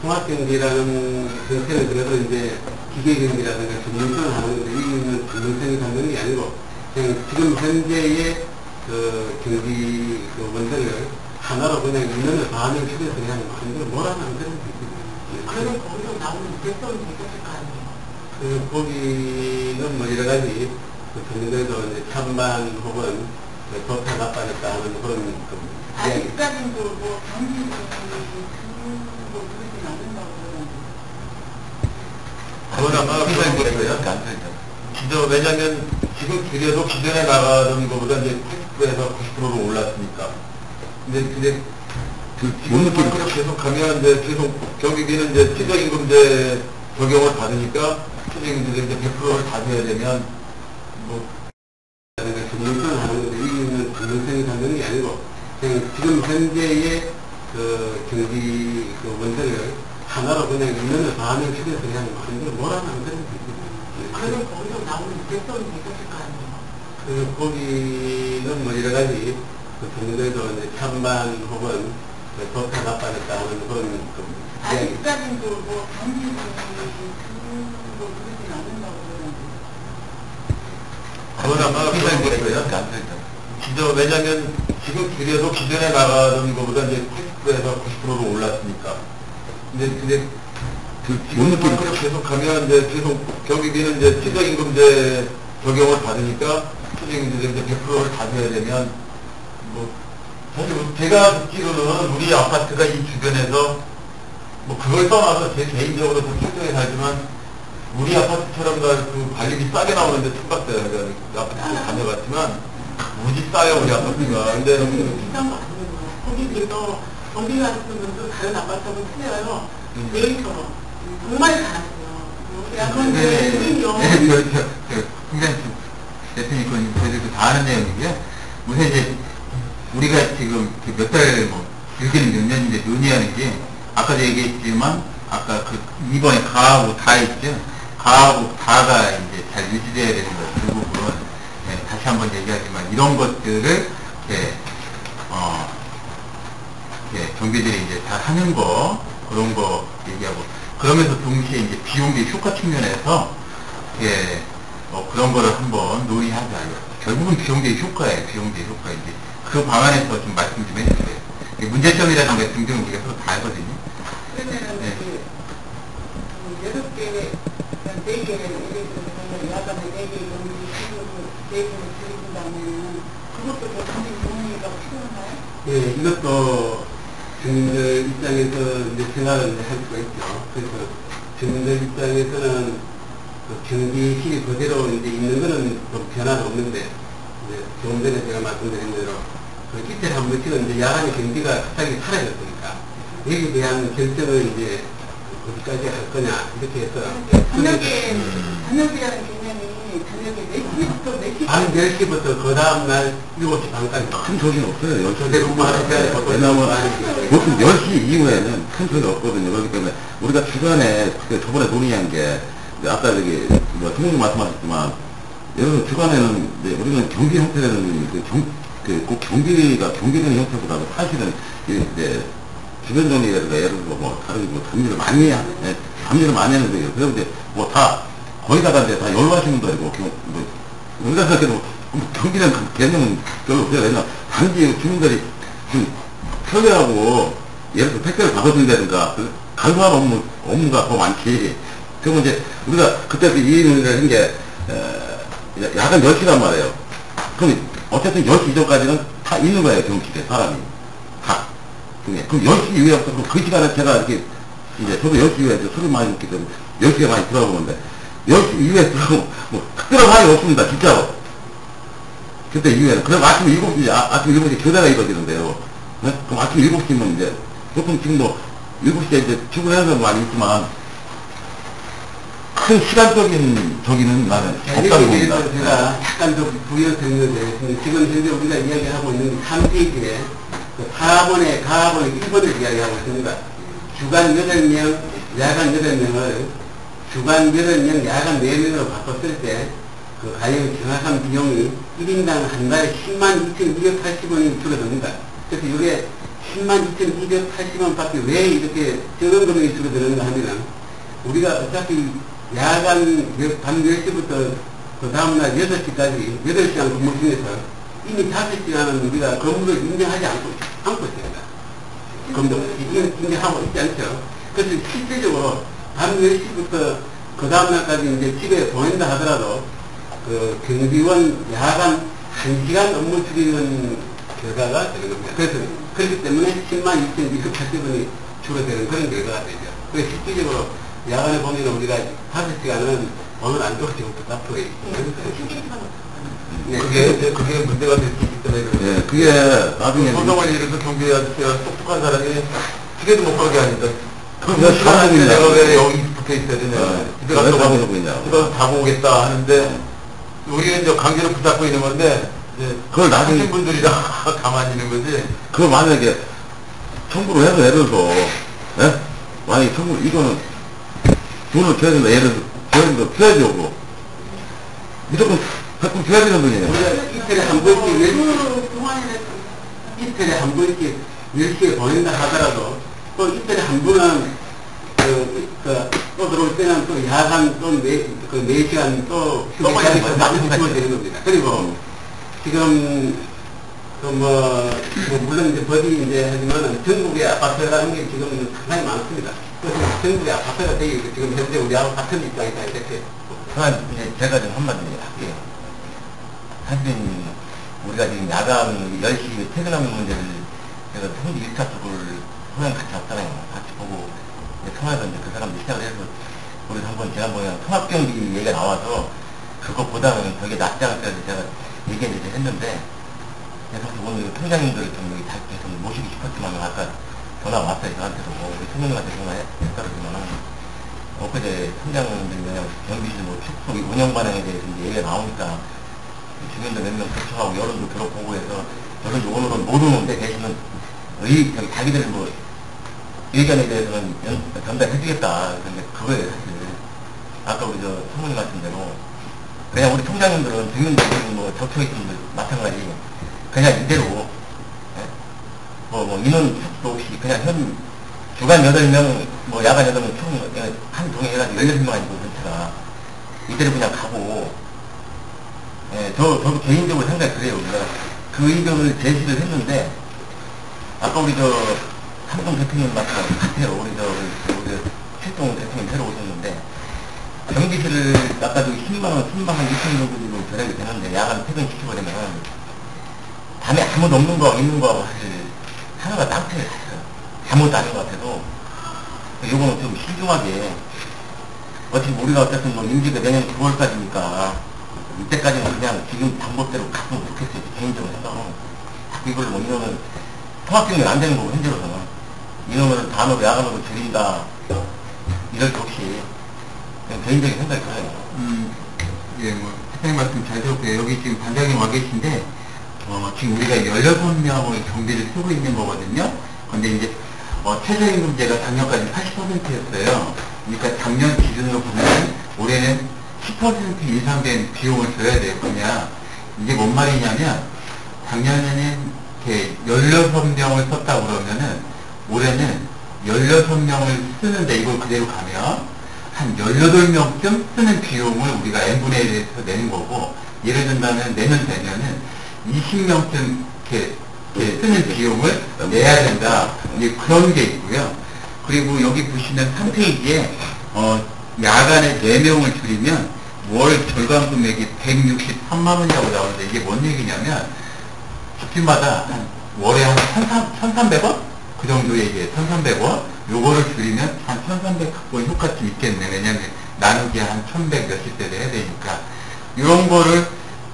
S3: 통합경기라는 정체는 그래서 이제 기계경기라든가 전문성을 하는 건데 이는 전문성이 갖는 게 아니고 그냥 지금 현재의 그 경기 그 원전을 하나로 그냥 인원을 반을 줄여서 그냥 완전히 몰아가는 그런 게
S2: 그러면 거기서 나오는 대성이 있었을 거 아니에요?
S3: 그 거기는 뭐 여러 가지 그 전문적으로 이제 찬반 혹은 좋다 나빠졌다 하는 그런
S2: 아직까지도 뭐 경기도 뭐 그러진 않는다고 그러는데
S1: 그건 아마 기존 왜냐면 지금 줄여도 기존에 나가던 것보다 이제 80%에서 90%로 올랐으니까. 근데
S4: 못 계속하면 이제 계속 경비비는 이제 최저임금제 적용을 받으니까 최저임금제 이제 100%를 다 줘야 되면 뭐
S3: 전문성을 하는 건데 이기는 전문성이 갖는 게 아니고 그냥 지금 현재의 그 경비 그 원전을 하나로 그냥 인원을 반을 줄여서 그냥 만들어 몰아가는 그런 게 있거든요.
S2: 그러면 거기서 나오는 대선이 있었을 거 아니에요?
S3: 그 거기는 뭐 여러 가지 그 전문적으로 이제 찬반 혹은 좋다 나빠졌다 하는 그런 그 이야기.
S2: 아직까지는 뭐 경비비 그거 그러진 않는다고 그러는데.
S3: 그건 아마
S4: 그런 거예요.
S3: 왜냐면 지금 그래도 기존에 나가던 것보다 이제 80%에서 90%로 올랐으니까. 근데 지금 그렇게 계속하면 이제 계속 경비비는 이제 최저임금제 적용을 받으니까 최저임금제 이제 100%를 다 줘야 되면 뭐 사실 제가 듣기로는 우리 아파트가 이 주변에서 뭐 그걸 떠나서 제 개인적으로 좀 철저히 살지만 우리 아파트처럼 그 관리비 싸게 나오는데 천박대가 아파트 다녀봤지만 무지 싸요 우리 아파트가. 근데
S2: 비싼 거 아니에요. 거기 그래서 어디 갔으면 또 다른 아파트하고 틀려요. 내일처럼 정말 잘하세요. 약간
S1: 풍장님 대표님 건 저희들도 다 아는 내용이고요. 우선 이제 우리가 지금 몇 달 뭐 길게는 몇 년인데 논의하는 게 아까도 얘기했지만 아까 그 이번에 가하고 다 있죠. 가하고 다가 이제 잘 유지돼야 되는 것 그 부분 다시 한번 얘기하지만 이런 것들을 이렇게 경비들이 이제 잘 하는 거 그런 거 얘기하고 그러면서 동시에 이제 비용비 효과 측면에서 그런 거를 한번 논의하자. 결국은 비용비 효과예요. 비용비 효과인데 그 방안에서 좀 말씀 좀 해주세요. 문제점이라든가 등등 우리가 서로 다 알거든요.
S2: 그러면은
S1: 네.
S2: 그 6개, 4개를 예를 들어서 야간에 4개 경비 수급을 4개를 드린다면 그것도 뭐 굉장히 동의가 필요한가요?
S3: 예, 이것도 주민들 입장에서 이제 생각을 할 수가 있죠. 그래서 주민들 입장에서는 그 경비실이 그대로 이제 있는 거는 좀 변화가 없는데, 이제 조금 전에 제가 말씀드린 대로 그 이틀에 한 번씩은 이제 야간에 경비가 갑자기 사라졌으니까 여기에 대한 결정을 이제 어디까지 할 거냐 이렇게 해서
S2: 저녁이라는 개념이 저녁에 4시부터 4시
S3: 밤 10시부터 그 다음날 7시 반까지
S4: 큰 소리는 없어요.
S3: 교대 근무하는 시간에
S4: 왜냐면 보통 10시 이후에는 큰 소리가 없거든요. 그렇기 때문에 우리가 주간에 저번에 논의한 게 아까 저기 총무님 말씀하셨지만 예를 들어 주간에는 이제 우리는 경비 형태라는 꼭 경비되는 형태보다도 사실은 이제 주변 정리라든가 예를 들어 다른 담일을 많이 하는데 그래서 이제 다 거기다가 이제 다 연로하신 분도 아니고 우리가 생각해도 경비라는 개념은 별로 없어요. 왜냐면 단지 주민들이 좀 편리하고 예를 들어 택배를 받아준다든가 간소한 업무가 더 많지. 그러면 이제 우리가 그때 이의를 한 게 야간 10시란 말이에요. 그럼 어쨌든 10시 이전까지는 다 있는 거예요. 경비실에 사람이 다. 그럼 10시 이후에부터 그럼 그 시간에 제가 이렇게 이제 저도 10시 이후에 이제 술을 많이 먹기 때문에 10시에 많이 들어가보는데 10시 이후에 들어가면 특별한 사람이 없습니다. 진짜로. 그때 이후에는. 그럼 아침 7시, 아침 7시에 교대가 이루어지는데요. 네? 그럼 아침 7시면 이제 보통 지금 7시에 이제 출근해서 많이 있지만 큰 시간적인 저기는 나는 없다고 봅니다.
S3: 제가 약간 더 부여드리는데 지금 현재 우리가 이야기하고 있는 3페이지에 그 하원의 1번을 이야기하고 있습니다. 주간 8명, 야간 8명을 주간 8명, 야간 4명으로 바꿨을 때 그 가령 정확한 비용이 1인당 한 달에 102,280원이 줄어듭니다. 그래서 이게 102,280원 밖에 왜 이렇게 적은 금액이 줄어드는가 하면 우리가 어차피 야간 밤 10시부터 그 다음날 6시까지 8시간 근무 중에서 이미 5시간은 우리가 근무를 인정하지 않고 있습니다. 근무 인정하고 있지 않죠. 그래서 실질적으로 밤 10시부터 그 다음날까지 이제 집에 보낸다 하더라도 그 경비원 야간 1시간 업무 줄이는 결과가 되는 겁니다. 그래서 그렇기 때문에 102,280원이 줄어드는 그런 결과가 되죠. 그래서 실질적으로 야간에 보면 우리가 5시간은 오늘 안 좋고 지금부터 앞으로 있습니다.
S1: 그게 문제가 될 수 있기 때문에
S3: 네.
S4: 예, 그게 나중에
S3: 소송을 이뤄서 경비 아저씨가 똑똑한 사람이 시계도 못 걸게 하니까
S4: 그럼 잘하고 있냐?
S3: 내가 왜 여기 붙어 있어야 되냐? 집에 가서
S4: 잘하고 있냐고.
S3: 집에 가서 자고 오겠다 하는데 우리는 이제 강제로 붙잡고 있는 건데 이제
S4: 그걸 나중에
S3: 하신 분들이랑 가만히 있는 거지.
S4: 그걸 만약에 청구를 해서 예를 들어서 예? 만약에 청구 이거는 돈을 줘야 된다 예를 들어서 줘야죠 그거 무조건 100% 줘야 되는 돈이에요.
S3: 우리가 이틀에 한 번씩
S2: 그 동안에는
S3: 이틀에 한 번씩 10시에 보낸다 하더라도 또 이틀에 한 번은 또 들어올 때는 또 야간 또 4시간 또 휴게실에 맞추면 되는 겁니다. 그리고 지금 물론 이제 법이 이제 하지만은 전국의 아파트라는 게 지금 상당히 많습니다. 그래서 전국의 아파트가 되게 지금 현재 우리하고 같은 입장이다 이렇게.
S1: 제가 좀 한마디 할게요. 사실은 우리가 지금 야간 10시 퇴근하는 문제를 제가 현지 1차 쪽을 소양 같이 왔잖아요. 같이 보고 통화해서 이제 그 사람들 시작을 해서 우리도 한번 지난번에 통합경비 얘기가 나와서 그것보다는 되게 낫지 않을까 해서 제가 얘기를 했는데 그래서 오늘 통장님들을 좀 여기 다시 좀 모시고 싶었지만 아까 전화 왔어요. 저한테도 우리 총장님한테 전화했다르지만은 엊그제 통장님들이 그냥 경비실 뭐 축소 운영 반영에 대해서 이제 얘기가 나오니까 주민들 몇 명 도착하고 여론도 들어보고 해서 저는 오늘은 못 오는데 대신은 자기들 뭐 의견에 대해서는 전달해주겠다. 근데 그거예요 사실. 아까 우리 총무님 말씀 대로 그냥 우리 통장님들은 주민들 뭐 적혀있는 분들 마찬가지 그냥 이대로 뭐 인원 축도 없이 그냥 현 주간 8명 뭐 야간 8명 총 한 동에 해가지고 16명 아니고 전체가 이대로 그냥 가고 저도 개인적으로 생각이 그래요. 우리가 그 의견을 제시를 했는데 아까 우리 삼동 대표님 같아요. 우리 칠동 대표님 새로 오셨는데 경비실을 아까 10만원, 10만원 2천 정도 지금 절약이 되는데 야간 퇴근시켜버리면 밤에 아무도 없는 거 있는 거 사실 하나가 딴태에 갔어요. 아무것도 아닌 것 같아도 요거는 좀 신중하게 어차피 우리가 어쨌든 뭐 임기가 내년 9월까지니까 이때까지는 그냥 지금 방법대로 갔으면 좋겠어요. 개인적으로 생각은 자꾸 이걸 뭐 인원을 통합경비는 안 되는 거고 현재로서는 인원을 단으로 야간으로 줄인다 이럴 것 없이 그냥 개인적인 생각이 들어요.
S3: 예, 뭐 대표님 말씀 잘 들었고요. 여기 지금 반장님 와 계신데 지금 우리가 16명의 경비를 쓰고 있는 거거든요. 근데 이제 최저임금제가 작년까지 80%였어요. 그러니까 작년 기준으로 보면 올해는 10% 인상된 비용을 줘야 돼요. 그냥 이게 뭔 말이냐면 작년에는 이렇게 16명을 썼다 그러면은 올해는 16명을 쓰는데 이걸 그대로 가면 한 18명쯤 쓰는 비용을 우리가 n분의 1에서 내는 거고 예를 들면 내년 되면은 20명쯤 이렇게 쓰는 비용을 내야 된다. 이제 그런 게 있고요. 그리고 여기 보시면 3페이지에 야간에 4명을 줄이면 월 절감 금액이 163만 원이라고 나오는데 이게 뭔 얘기냐면 집집마다 한 월에 한 1,300원? 그 정도의 이제 1,300원? 요거를 줄이면 한 1,300 갖고 효과좀 있겠네. 왜냐면 나누기 한 1,100 몇십 대를 해야 되니까. 이런 거를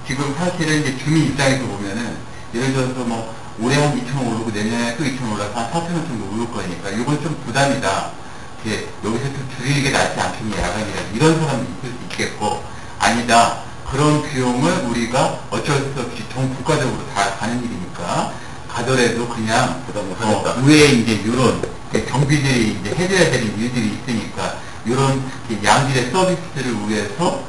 S3: 지금 사실은 이제 주민 입장에서 보면은 예를 들어서 뭐 올해 한 2,000원 오르고 내년에 또 2,000원 올라서 한 4,000원 정도 오를 거니까 이건 좀 부담이다. 이제 여기서 좀 줄이는 게 낫지 않겠냐 야간이라도 이런 사람이 있을 수 있겠고 아니다. 그런 비용을 우리가 어쩔 수 없이 전 국가적으로 다 가는 일이니까 가더라도 그냥 위에 이제 이런 경비들이 이제 해줘야 되는 일들이 있으니까 이런 양질의 서비스를 위해서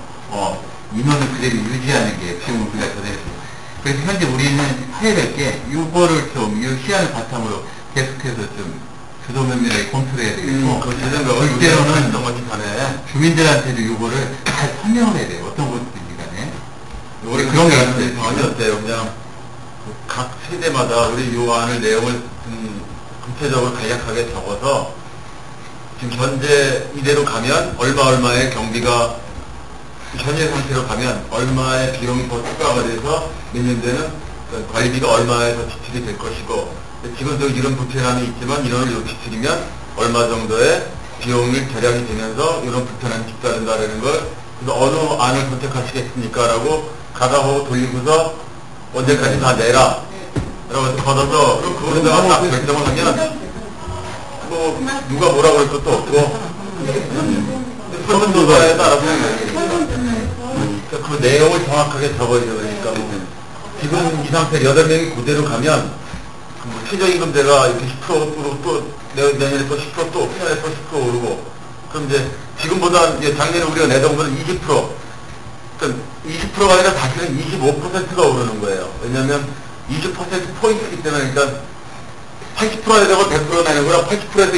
S3: 인원을 그대로 유지하는 게 비용을 우리가 더 내고 그래서 현재 우리는 해야 될 게 이거를 좀 이 시안을 바탕으로 계속해서 좀 주도면밀하게 검토를 해야 되겠고 실제로는 주민들한테도 이거를 잘 설명을 해야 돼요. 어떤 것들인지 간에 우리 그런 게 있어요.
S1: 아니 어때요? 그냥 각 세대마다 우리 요안을 내용을 구체적으로 간략하게 적어서 지금 현재 이대로 가면 얼마의 경비가 현재 상태로 가면 얼마의 비용이 더 추가가 돼서 내년도에는 관리비가 얼마에 더 지출이 될 것이고 지금도 이런 불편함이 있지만 인원을 이렇게 줄이면 얼마 정도의 비용이 절약이 되면서 이런 불편함이 집다른다라는 걸 그래서 어느 안을 선택하시겠습니까? 라고 가가하고 돌리고서
S3: 언제까지 다 내라. 그러면서 걷어서, 그럼 그거에다가 딱 결정을 하면, 뭐, 누가 뭐라 그럴 것도 없고, 설문조사에 따라서 그 내용을 정확하게 적어야 되니까, 뭐, 지금 이 상태 8명이 그대로 가면, 뭐 최저임금제가 이렇게 10% 또, 내년에 또 10% 또, 후년에 또 10% 오르고, 그럼 이제, 지금보다 이제 작년에 우리가 내던 거는 20%, 그러니까 20%가 아니라 사실은 25%가 오르는 거예요. 왜냐면 20%포인트이기 때문에, 그러니까 80% 내고 100% 내는 거랑 80%에서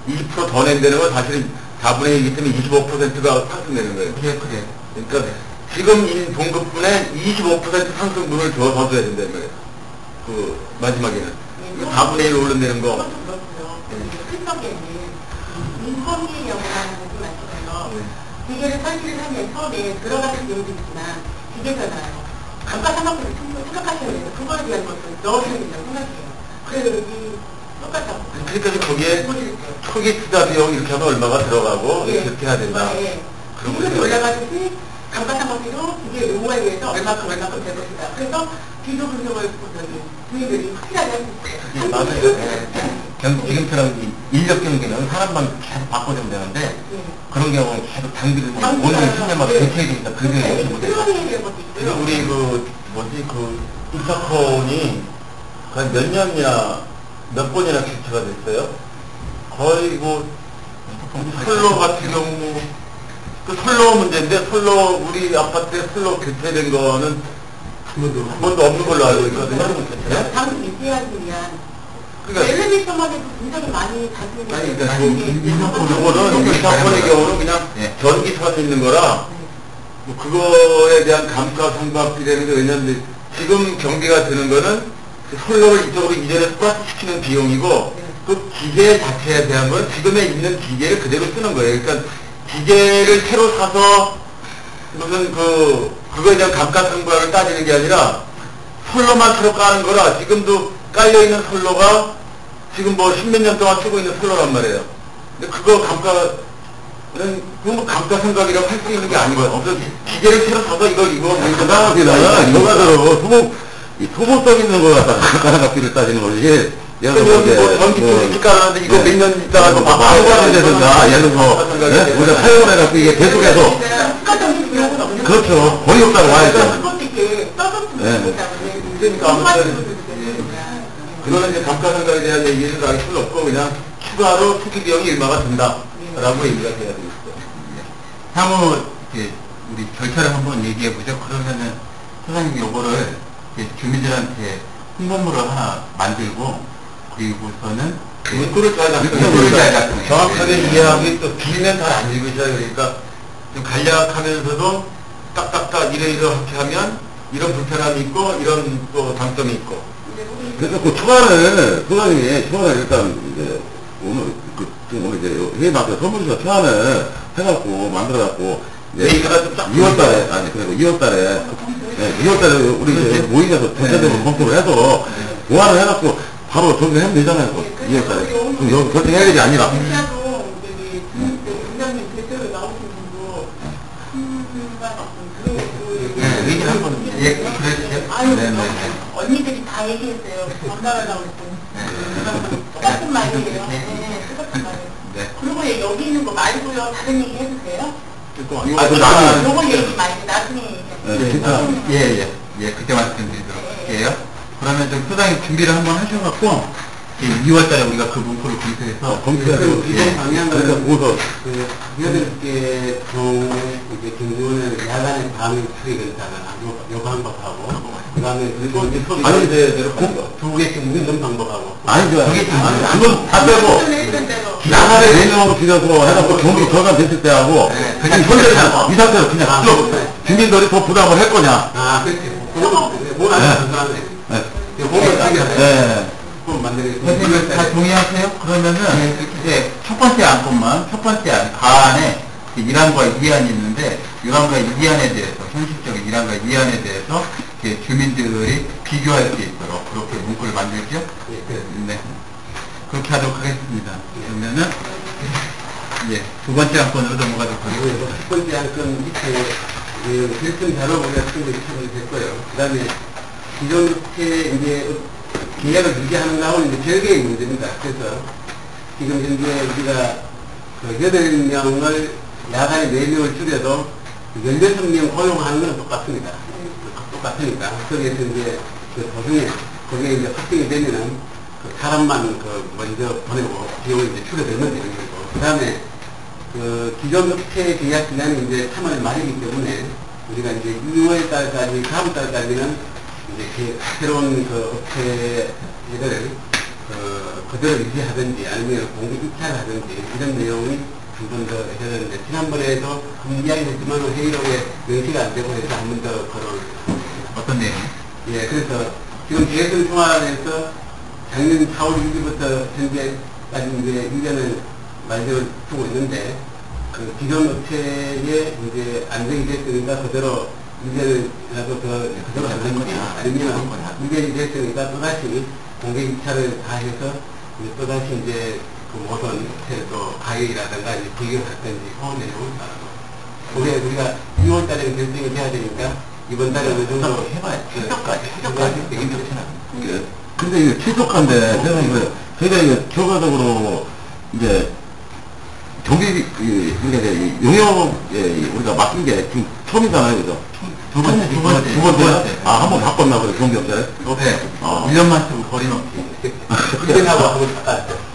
S3: 20% 더 낸다는 건 사실은 4분의 1이기 때문에 25%가 상승되는 거예요.
S1: 그래.
S3: 그러니까 지금 이 동급분에 25% 상승분을 더 줘야 된다는 거예요. 그 마지막에는 4분의 1 오른다는 거.
S2: 인건비라고 하는 것이 맞잖아요. 기계를 설치를 하면 처음에 들어가는 비용도 있지만 기계잖아요. 감가상각비를 생각하셔야 돼요. 그거에 대한 것을 넣어야 된다고 생각해요. 그래서 여기 똑같다고.
S3: 그러니까 거기에 초기 투자 비용 이렇게 하면 얼마가 들어가고 이렇게 해야 된다.
S2: 기술이 올라가듯이 감가상각비로 기계 요구에 대해서 얼마큼 될 것이다. 그래서 비교 분석을 부인들이 확실하게 할 수 있어요.
S1: 맞아요. 지금처럼 인력 경기는 사람만 계속 바꿔주면 되는데, 그런 경우는 계속 장비를 5년, 10년마다 교체해야 되니까 그게 역시 못해요.
S3: 지금 우리 인터폰이 한 몇 년이나, 몇 번이나 교체가 됐어요? 거의 솔로 같은 경우, 그 솔로 문제인데, 우리 아파트에 솔로 교체된 거는 한 번도 없는 걸로 알고 있거든요.
S2: 당시 인지하기 위한
S3: 그러니까,
S2: 엘리베이터만 해도 굉장히 많이 다루는
S1: 아니, 그러니까
S3: 인터폰의 경우는 그냥 전기선이 있는 거라, 뭐 그거에 대한 감가상각비라는 게 왜냐면 지금 경비가 드는 거는 솔로를 이쪽으로 이전에 플러스시키는 비용이고, 그 기계 자체에 대한 건 지금에 있는 기계를 그대로 쓰는 거예요. 그러니까 기계를 새로 사서 무슨 그거에 대한 감가상각을 따지는 게 아니라 솔로만 새로 까는 거라, 지금도 깔려있는 솔로가 지금 뭐 십몇 년 동안 쓰고 있는 솔로란 말이에요. 근데 그거 감가상각이라고 할 수 있는 게 아니고요. 기계를 새로 사서 이거
S4: 생각하기는 결과적으로 소모성 있는 거 갖다가 감가상각비를 따지는 거지. 예를 들어
S3: 전기 통기 깔았는데 이거 몇 년 있다가 또
S4: 바꿔야 된다. 예를 들어 우리가 사용을 해갖고 이게 계속해서 그렇죠. 거의 없다고 봐야죠.
S3: 그러니까 아무튼 그거는 이제 감가상각에 대한 얘기는 할 필요 없고 그냥 추가로 초기 비용이 얼마가 든다라고 얘기가 돼야 되겠죠.
S1: 향후 우리 절차를 한번 얘기해 보죠. 그러면은 소장님 요거를 주민들한테 홍보물을 하나 만들고, 그리고서는
S3: 문구를 잘 작성해요. 정확하게 이해하기 또 길면 잘 안 읽으셔야 그러니까 좀 간략하면서도 딱딱딱 이렇게 하면 이런 불편함이 있고 이런 또 장점이 있고.
S4: 그래서 그 소장님이 일단 이제 오늘 이제 회의 맡겨 선물서 초안을 해갖고 만들어갖고
S3: 얘기가 좀 딱
S4: 2월달에 그리고 2월달에 우리 이제 모임에서 전체적으로 검토를 해서 보완을 해갖고 바로 정리하면 되잖아요. 2월달에 그럼 여기 결정해야 되지 아니라.
S1: 얘기를 한번 그러시죠.
S2: 언니들이 다 얘기했어요. 전달하려고 했더니 똑같은 말이에요. 똑같은 말이에요. 그리고 여기 있는 거 말고요, 다른 얘기 해주세요. 요거 얘기 말고 나중에
S1: 그때 말씀드리도록 할게요. 그러면 좀 소장님 준비를 한번 하셔갖고 2월달에 우리가 그 문구를 검토해서
S3: 이번 방향을 보고서 우리들께 경주는 야간에 밤에 수익을 요 방법하고 그 다음에 두 개씩 묶는 방법하고
S4: 아니죠. 그건 다 빼고 야간에 4명으로 빌려서 해갖고 경기 절반 됐을 때 하고 그냥 현재 이 상태로 그냥 주민들이 더 부담을 할 거냐.
S3: 그렇지. 뭐라
S1: 선생님 다 동의하세요? 그러면은 이제 첫 번째 가안에 1항과 2항이 있는데 1항과 2항에 대해서 현실적인 1항과 2항에 대해서 주민들이 비교할 수 있도록 그렇게 문구를 만들죠? 네. 그렇게 하도록 하겠습니다. 그러면은 두 번째 안건으로 넘어가도록 하겠습니다.
S3: 첫 번째 안건 밑에 결정 자료 우리가 충분히 처리됐고요. 그 다음에 기존 업체 이제 계약을 유지하는 거하고는 이제 별개의 문제입니다. 그래서 지금 현재 우리가 그 8명을 야간에 4명을 줄여도 16명 고용하는 건 똑같습니다. 똑같으니까. 거기에서 이제 그 도중에 그게 이제 확정이 되면은 그 사람만 그 먼저 보내고 비용을 이제 줄여들면 되는 거고. 그 다음에 그 기존 업체 계약 기간이 이제 3월 말이기 때문에 우리가 이제 6월 달까지, 다음 달까지는 이제 새로운 그 업체를 그대로 유지하든지 아니면 공개 입찰을 하든지 이런 내용이 한 번 더 해야 되는데, 지난번에도 그 이야기를 했지만 회의록에 명시가 안 되고 해서 한 번 더 거론을
S1: 어떤 내용?
S3: 예, 그래서 지금 대선 통화에서 작년 4월 6일부터 현재까지 이제 1년을 만들어 두고 있는데, 그 기존 업체에 이제 안정이 됐으니까 그대로 1년이라도 그대로 하는 거냐, 아니면 1년이 됐으니까 또다시 공개 입찰을 다 해서 이제 또다시 이제 그 모든 업체를 또 가격이라든가 이제 비교를 하든지 그 내용을 따르고. 올해 우리가 6월 달에는 결정이 돼야 되니까 이번 달에 어느 정도 해봐야 최저까지 되긴 좋잖아.
S4: 근데 이거 최저가인데, 저희가 이거 결과적으로 이제 경기, 우리가 이제 용역에 우리가 맡긴 게 지금 처음이잖아요, 그죠?
S1: 두 번째.
S4: 아, 한 번 바꿨나 보요, 경기업체?
S1: 네. 1년만 쓰고 거리 넣기.
S3: 그때하고 한번 바꿨어요.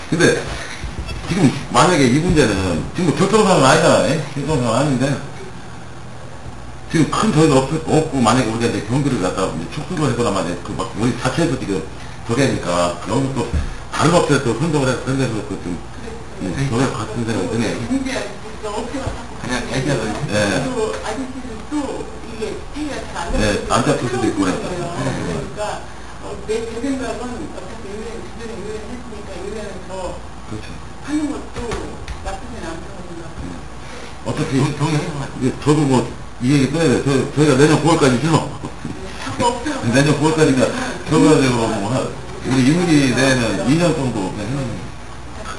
S4: 근데 지금 만약에 이 문제는 지금 결정사항은 아니잖아요. 결정사항은 아닌데 지금 큰 저희가 없고 만약에 우리가 이제 경기를 갖다가 축소를 해보란 말이에요. 그 막 우리 자체에서 지금 저게니까 여기 또 다른 업체에 또 선정을 해서 그런 데서 좀 저게 같은 생각이 드네요.
S1: 그냥 계약을.
S4: 예.
S2: 또 아저씨들 또 이게 페이가 잘안
S4: 네, 안 잡힐 수도 있고 그래서.
S2: 그러니까 제 생각은 어차피 1년, 기존에 1년 했으니까 1년은 더
S4: 그렇죠.
S2: 하는 것도 나쁘진 않다고 생각합니다.
S4: 어차피
S1: 동의해요.
S4: 이게 저도 뭐 이 얘기 떠야 돼요. 저희가 내년 9월까지죠. 내년 9월까지가 결과적으로 뭐 우리 임기 내에는 2년 정도 그냥 했는데.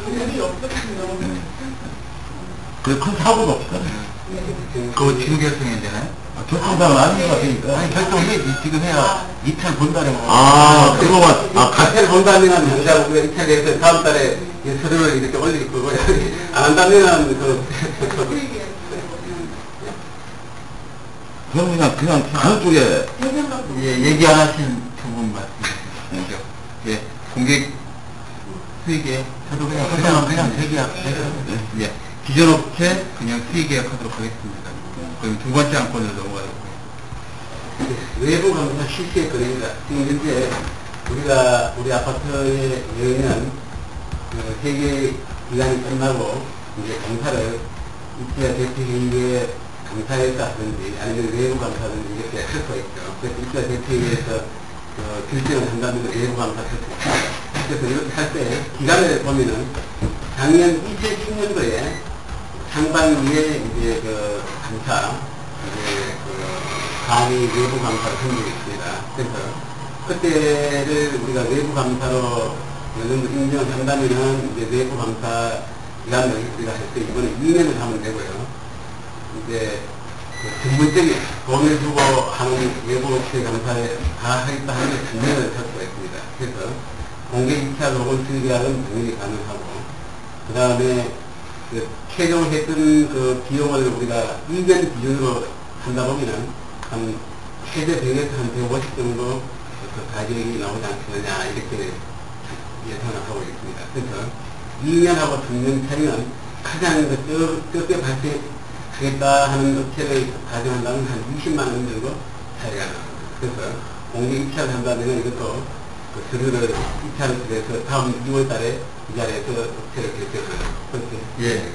S2: 일이 없었으면
S4: 그래 큰 사고도 없잖아요.
S1: 그거 지금 결정해야 되나요?
S4: 결정사항은 아닌 것 같으니까.
S1: 아니, 결정해. 지금 해야 입찰 본다는 거.
S4: 아, 그거만,
S3: 가태를 본다면 당장 우리가 입찰해서 다음 달에 서류를 이렇게 올릴 거고, 안 한다면
S4: 그럼 그냥 다른 쪽에.
S1: 예, 얘기 안 하신 부분 말씀하시죠. 예, 공개 수의계약, 저도 그냥 재계약. 예, 기존 업체 그냥 수의계약 하도록 하겠습니다. 그럼 두 번째 안건으로 넘어가도록 하겠습니다.
S3: 외부 감사 실시했거든요. 지금 현재 우리 아파트의 여행은 그 회계 기간이 끝나고 이제 감사를 입주자 대표회의에 감사해서 하든지 아니면 외부 감사든지 이렇게 할 수가 있죠. 그래서 입주자 대표회의에서 결정을 한다면 외부 감사 할 수 있습니다. 그래서 이렇게 할 때 기간을 보면은 작년 2010년도에 상반기에 이제 그 감사, 이제 그 감히 외부 감사를 선정했습니다. 그래서 그때를 우리가 외부 감사로 어느 정도 인정을 한다면은 이제 외부 감사 기간을 우리가 할 때 이번에 2년을 하면 되고요. 이제 그 전문적인 돈을 주고 하는 외부 업체 감사에 다 하겠다 하면 3년을 할 수가 있습니다. 그래서 공개 입찰 혹은 수의계약은 당연히 가능하고, 그 다음에 그 최종했던 그 비용을 우리가 1년 기준으로 한다 보면은 한 최대 100에서 한 150 정도 그 가격이 나오지 않겠느냐 이렇게 예상을 하고 있습니다. 그래서 2년하고 3년 차이는 가장 적게 발생하겠다 하는 업체를 가정한다면 한 20만 원 정도 차이가 납니다. 그래서 공개 입찰을 한다면 이것도 그 서류를 입찰을 해서 다음 6월 달에 이 자리에서 업체를 결정하는 그렇게.
S1: 예.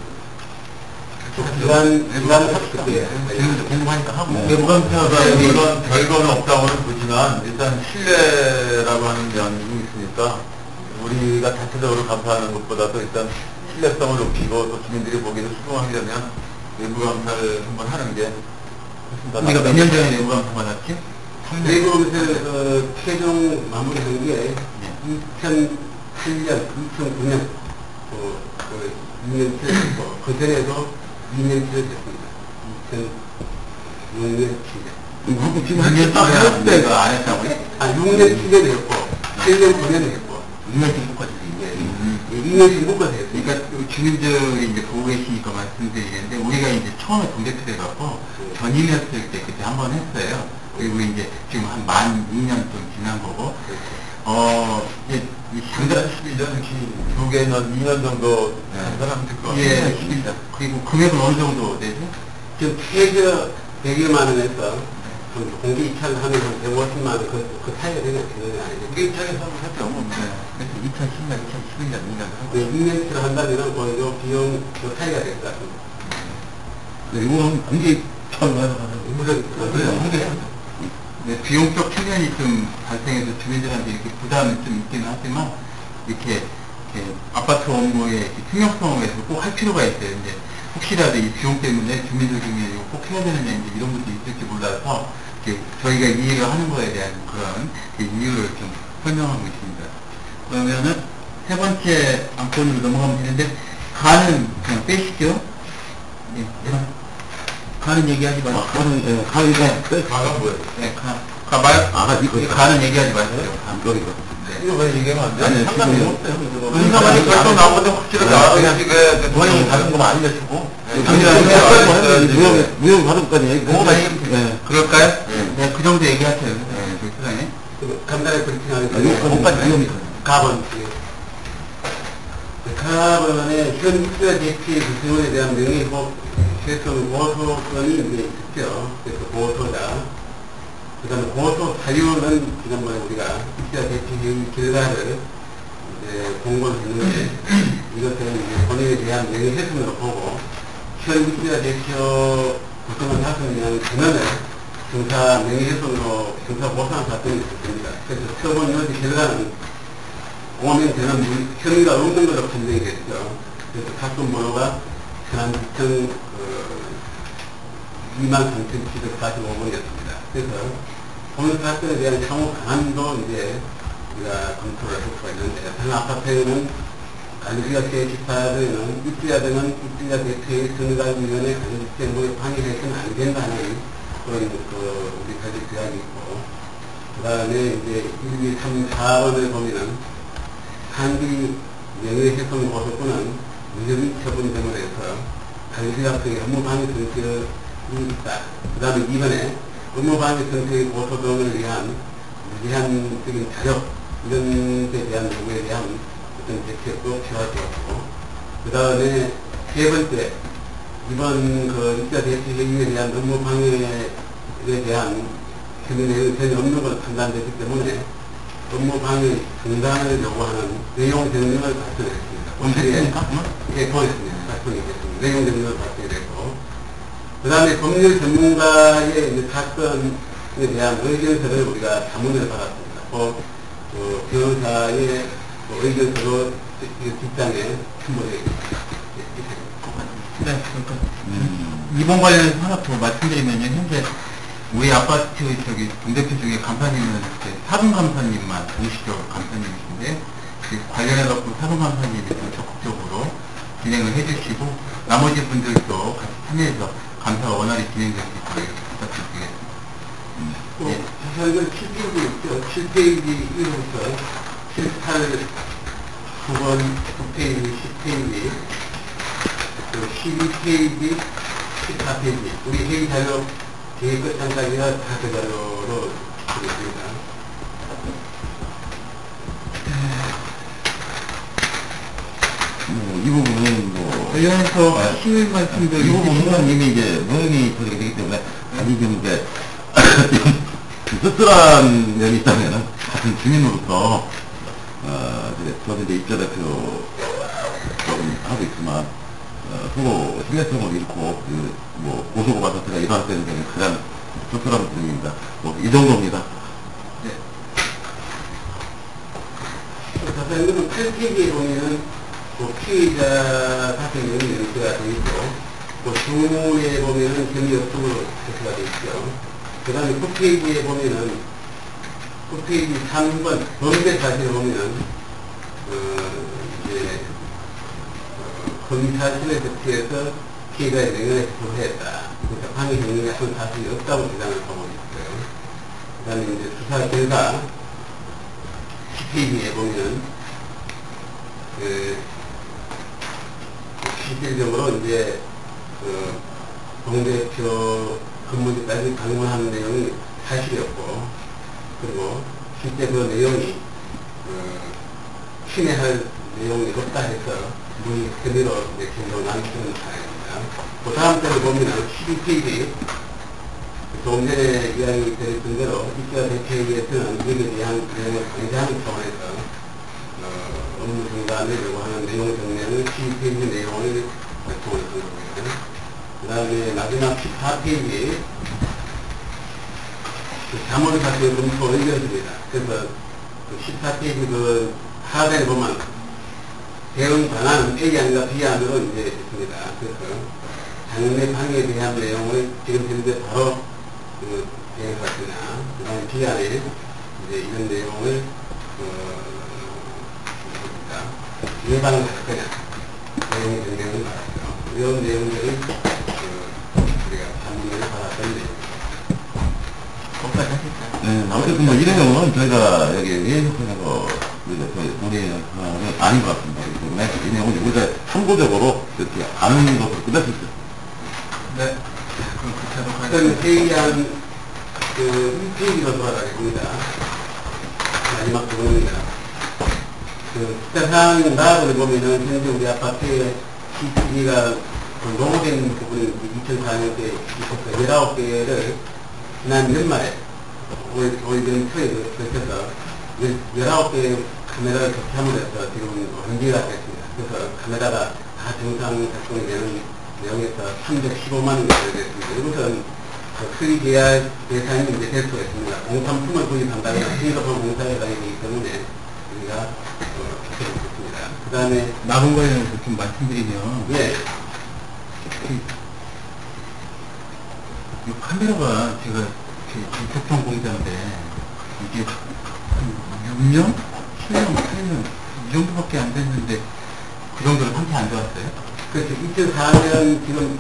S3: 기간 합격이에요.
S1: 지금도 궁금하니까 하고.
S4: 외부 감사가 물론 별거는 없다고는 보지만 일단 신뢰라고 하는 면이 있으니까 우리가 자체적으로 감사하는 것보다도 일단 신뢰성을 높이고 또 주민들이 보기에도 수긍하려면 외부 감사를 한번 하는 게 훨씬 더
S1: 우리가 몇 년 전에 내부 감사 받았지?
S3: 외부 감사 최종 마무리한 게 2008년, 2009년 그 2년 치렀고 그 전에도 2년 치렀습니다. 2006년 7년.
S4: 한번 지금
S1: 6년
S4: 딱
S1: 동안
S4: 했을 때,
S1: 내가 안 했다고요?
S3: 6년 7년 했고 7년 9년 했고
S1: 6년씩 묶어주세요.
S3: 2년씩 묶어서 했어요.
S1: 그러니까 주민들이 이제 보고 계시니까 말씀드리는데 우리가 이제 처음에 동대표돼 갖고 전임이었을 때 그때 한 번 했어요. 그리고 이제 지금 한 만 2년 좀 지난 거고 이제
S4: 작년 12년 두 개는 2년 정도 한 사람들 거.
S1: 예, 그리고 금액은 어느 정도 되죠?
S3: 지금 최저 100여만 원에서 공개 입찰을 하면 한 150만 원 그 사이가 되냐 그거는 아니죠.
S4: 공개 입찰에서 하면 할게 없는데.
S1: 그래서 2010년, 2011년, 2년 하고
S3: 2년 입찰을 한다면 거의 요 비용 그 사이가 될 것 같습니다.
S4: 이거는 공개 입찰을 해서 하는
S3: 무슨
S1: 네, 비용적 측면이 좀 발생해서 주민들한테 이렇게 부담이 좀 있기는 하지만 이렇게 아파트 업무의 이렇게 투명성에서 꼭 할 필요가 있어요. 이제 혹시라도 이 비용 때문에 주민들 중에 이거 꼭 해야 되느냐 이제 이런 것도 있을지 몰라서 저희가 이 일을 하는 거에 대한 그런 이유를 좀 설명하고 있습니다. 그러면은 세 번째 안건으로 넘어가면 되는데 가는 그냥 빼시죠. 네, 가는 얘기하지 마세요.
S4: 가는 이제
S3: 가가 뭐예요?
S1: 네, 가봐요. 가는 얘기하지 마세요.
S4: 이거.
S3: 이거 왜 얘기하면 안 돼?
S4: 아니,
S3: 상관이
S4: 지금
S3: 없어요.
S1: 무슨 상관이 결정 나오는데 확실하게
S4: 그냥
S1: 지금
S4: 모양이 다른 거만 알려주고. 무역 받은 거까지 얘기.
S1: 그럴까요? 네, 그 정도 얘기하세요. 네, 저희 사장님.
S3: 간단하게 브리핑하겠습니다.
S4: 요거까지 위험이
S3: 가번. 가번의 현 입주자 대피 구성원에 대한 명의법 최소 고소권이 이제 있죠. 그래서 고소자. 그 다음에 고소 사유는 지난번에 우리가 입주자 대피 회의 결과를 이제 공고를 했는데 이것은 이제 본인에 대한 명의훼손으로 보고 현 입주자 대표 구성원 5명의 전원을 중사 명의훼손으로 중사 보상 사건이 있었습니다. 그래서 처분 요지 결과는 5명 전원 혐의가 없는 걸로 판정이 됐죠. 그래서 사건 번호가 현안지청 23,745번이었습니다. 그래서 오늘 사건에 대한 향후 방안도 이제 우리가 검토를 할 수가 있는데, 다른 아파트에는 관리지가 제18에는 입주자 등은 입주자 대표의 선거관리위원회 관리지체 행동에 방해해서는 안 된다는 그런 우리 관리 규약이 있고, 그 다음에 이제 1, 2, 3, 4번을 보면은 상비 명예훼손 고소권은 무혐의 처분됨으로 해서 관리지각성의 업무방해 성격이 있다. 그 다음에 2번에 업무방해 성격의 고소 등을 위한 무제한적인 자력 이런 데 대한 요구에 대한 어떤 대책도 필요하고, 그 다음에 세 번째 이번 입주자 대피 회의에 대한 업무방해에 대한 혐의 내용이 전혀 없는 걸 판단되기 때문에 업무방해 중단을 요구하는 내용 정리를 발표했습니다.
S1: 언제입니까?
S3: 예, 보냈습니다. 발표했습니다. 내용 정리를 발표했고, 그 다음에 법률 전문가의 이제 사건에 대한 의견서를 우리가 자문을 받았습니다. 변호사의 의견서로 뒷장에 첨부되어 있습니다.
S1: 네, 그러니까 이번 관련해서 하나 더 말씀드리면요. 현재 우리 아파트 동대표 중에 감사님은 사분 감사님만 공식적으로 감사님이신데 관련해서 사분 감사님이 좀 적극적으로 진행을 해주시고 나머지 분들도 같이 참여해서 감사가 원활히 진행될 수 있도록 부탁드리겠습니다.
S3: 예. 이걸 7페이지 있죠. 7페이지 1호부터 7, 8, 9번, 9페이지, 10페이지, 12페이지, 14페이지. 우리 회의 자료 계획 끝장까지가 다 그 자료로 드리겠습니다.
S4: 이 부분은
S1: 관련해서 하실 말씀도
S4: 이 부분은 이미 이제 모형이 처리가 되기 때문에 아니 좀 이제 씁쓸한 면이 있다면은 같은 주민으로서 저도 이제 입자 대표 조금 하고 있지만 서로 신뢰성을 잃고 고소고발 사태가 일어났다는 점이 가장 씁쓸한 부분입니다. 이 정도입니다.
S1: 네.
S3: 자세히는 8페이지에 보면은 피의자 사태 내용이 연수가 되어 있고, 주문에 보면은 경위 없음으로 표시가 되어 있죠. 그 다음에 9페이지에 보면은 9페이지 3번 범죄 사실을 보면은 이제 범죄 사실에 대해서 피해자의 명예를 조회했다. 그러니까 방해 행위가 한 사실이 없다고 주장을 하고 있고요. 그다음에 이제 수사 결과 10페이지에 보면 실질적으로 이제 동대표 근무지까지 방문하는 내용이 사실이었고, 그리고 실제 그 내용이 침해할 내용이 없다 해서 무의 혐의로 이제 결론을 남기는 상황입니다. 그 다음 때를 보면 12페이지 조금 전에 이야기 드렸던 대로 입자 대표회의에서는 여기에 대한 내용을 강제하는 차원에서 업무 중단을 요구하는 내용 정리는 12페이지 내용을 통해서 한 거고요. 그 다음에 마지막 14페이지 자문사실 검토 의견입니다. 그래서 14페이지 그 하단에 보면 대응 방안은 A안과 B안으로 이제 있습니다. 그래서 장래 방해에 대한 내용을 지금 현재 바로 대응하거나, 그 다음에 B안에 이제 이런 내용을 예방을 할 거냐, 내용을 말하죠. 이런 내용들을 우리가 자문을 받았던 내용입니다.
S1: 거기까지 하실까요?
S4: 네, 아무튼 뭐 이런 경우는 저희가 여기 회의소에서 우리는 아닌 것 같습니다. 그렇기 때문에 이 내용은 우리가 참고적으로 이렇게 아는 것으로 끝났습니다.
S1: 네. 그럼 그렇게 하도록
S3: 어떤
S1: 하겠습니다.
S3: 회의한 1페이지로 돌아가겠습니다. 마지막 부분입니다. 특별한 나라를 보면은 현재 우리 아파트에 CCTV가 노후된 부분이 2004년도에 있었어요. 19개를 지난 연말에 올 연초에 거쳐서 19개의 카메라를 접함으로 해서 지금 연기가 됐습니다. 그래서 카메라가 다 정상 작동이 되는 내용에서 315만 원이 됐습니다. 이것은 수리 계약 대상이 이제 될 수가 있습니다. 공산품을 구입한다거나 행정권 공사에 다니기 때문에 우리가 지켜보고 있습니다. 그 다음에
S1: 남은 거에 대해서 좀 말씀드리면,
S3: 예,
S1: 이 카메라가 제가 교통 공사인데 이게 6년? 7년, 8년 이 정도밖에 안 됐는데 그 정도로 상태 안 좋았어요?
S3: 그렇죠. 2004년 지금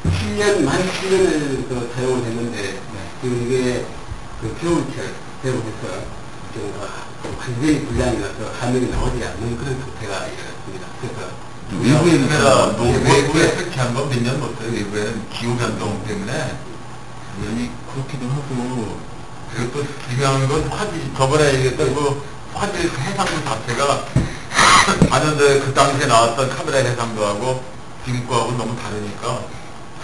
S3: 7년, 만 7년을 사용을 했는데,
S1: 네.
S3: 지금 이게 겨울철 되고 해서 지금 완전히 불량이 나서 화면이 나오지 않는 그런 상태가 이렇습니다. 그래서
S1: 외부에는
S3: 외부에
S1: 설치한 건 몇 년 못해요. 외부에는 기후 변동 때문에 당연히 그렇기도 하고, 그리고 또 중요한 건 저번에 얘기했던 그 화질 해상도 자체가 4년 전에 그 당시에 나왔던 카메라 해상도 하고 지금 거하고 너무 다르니까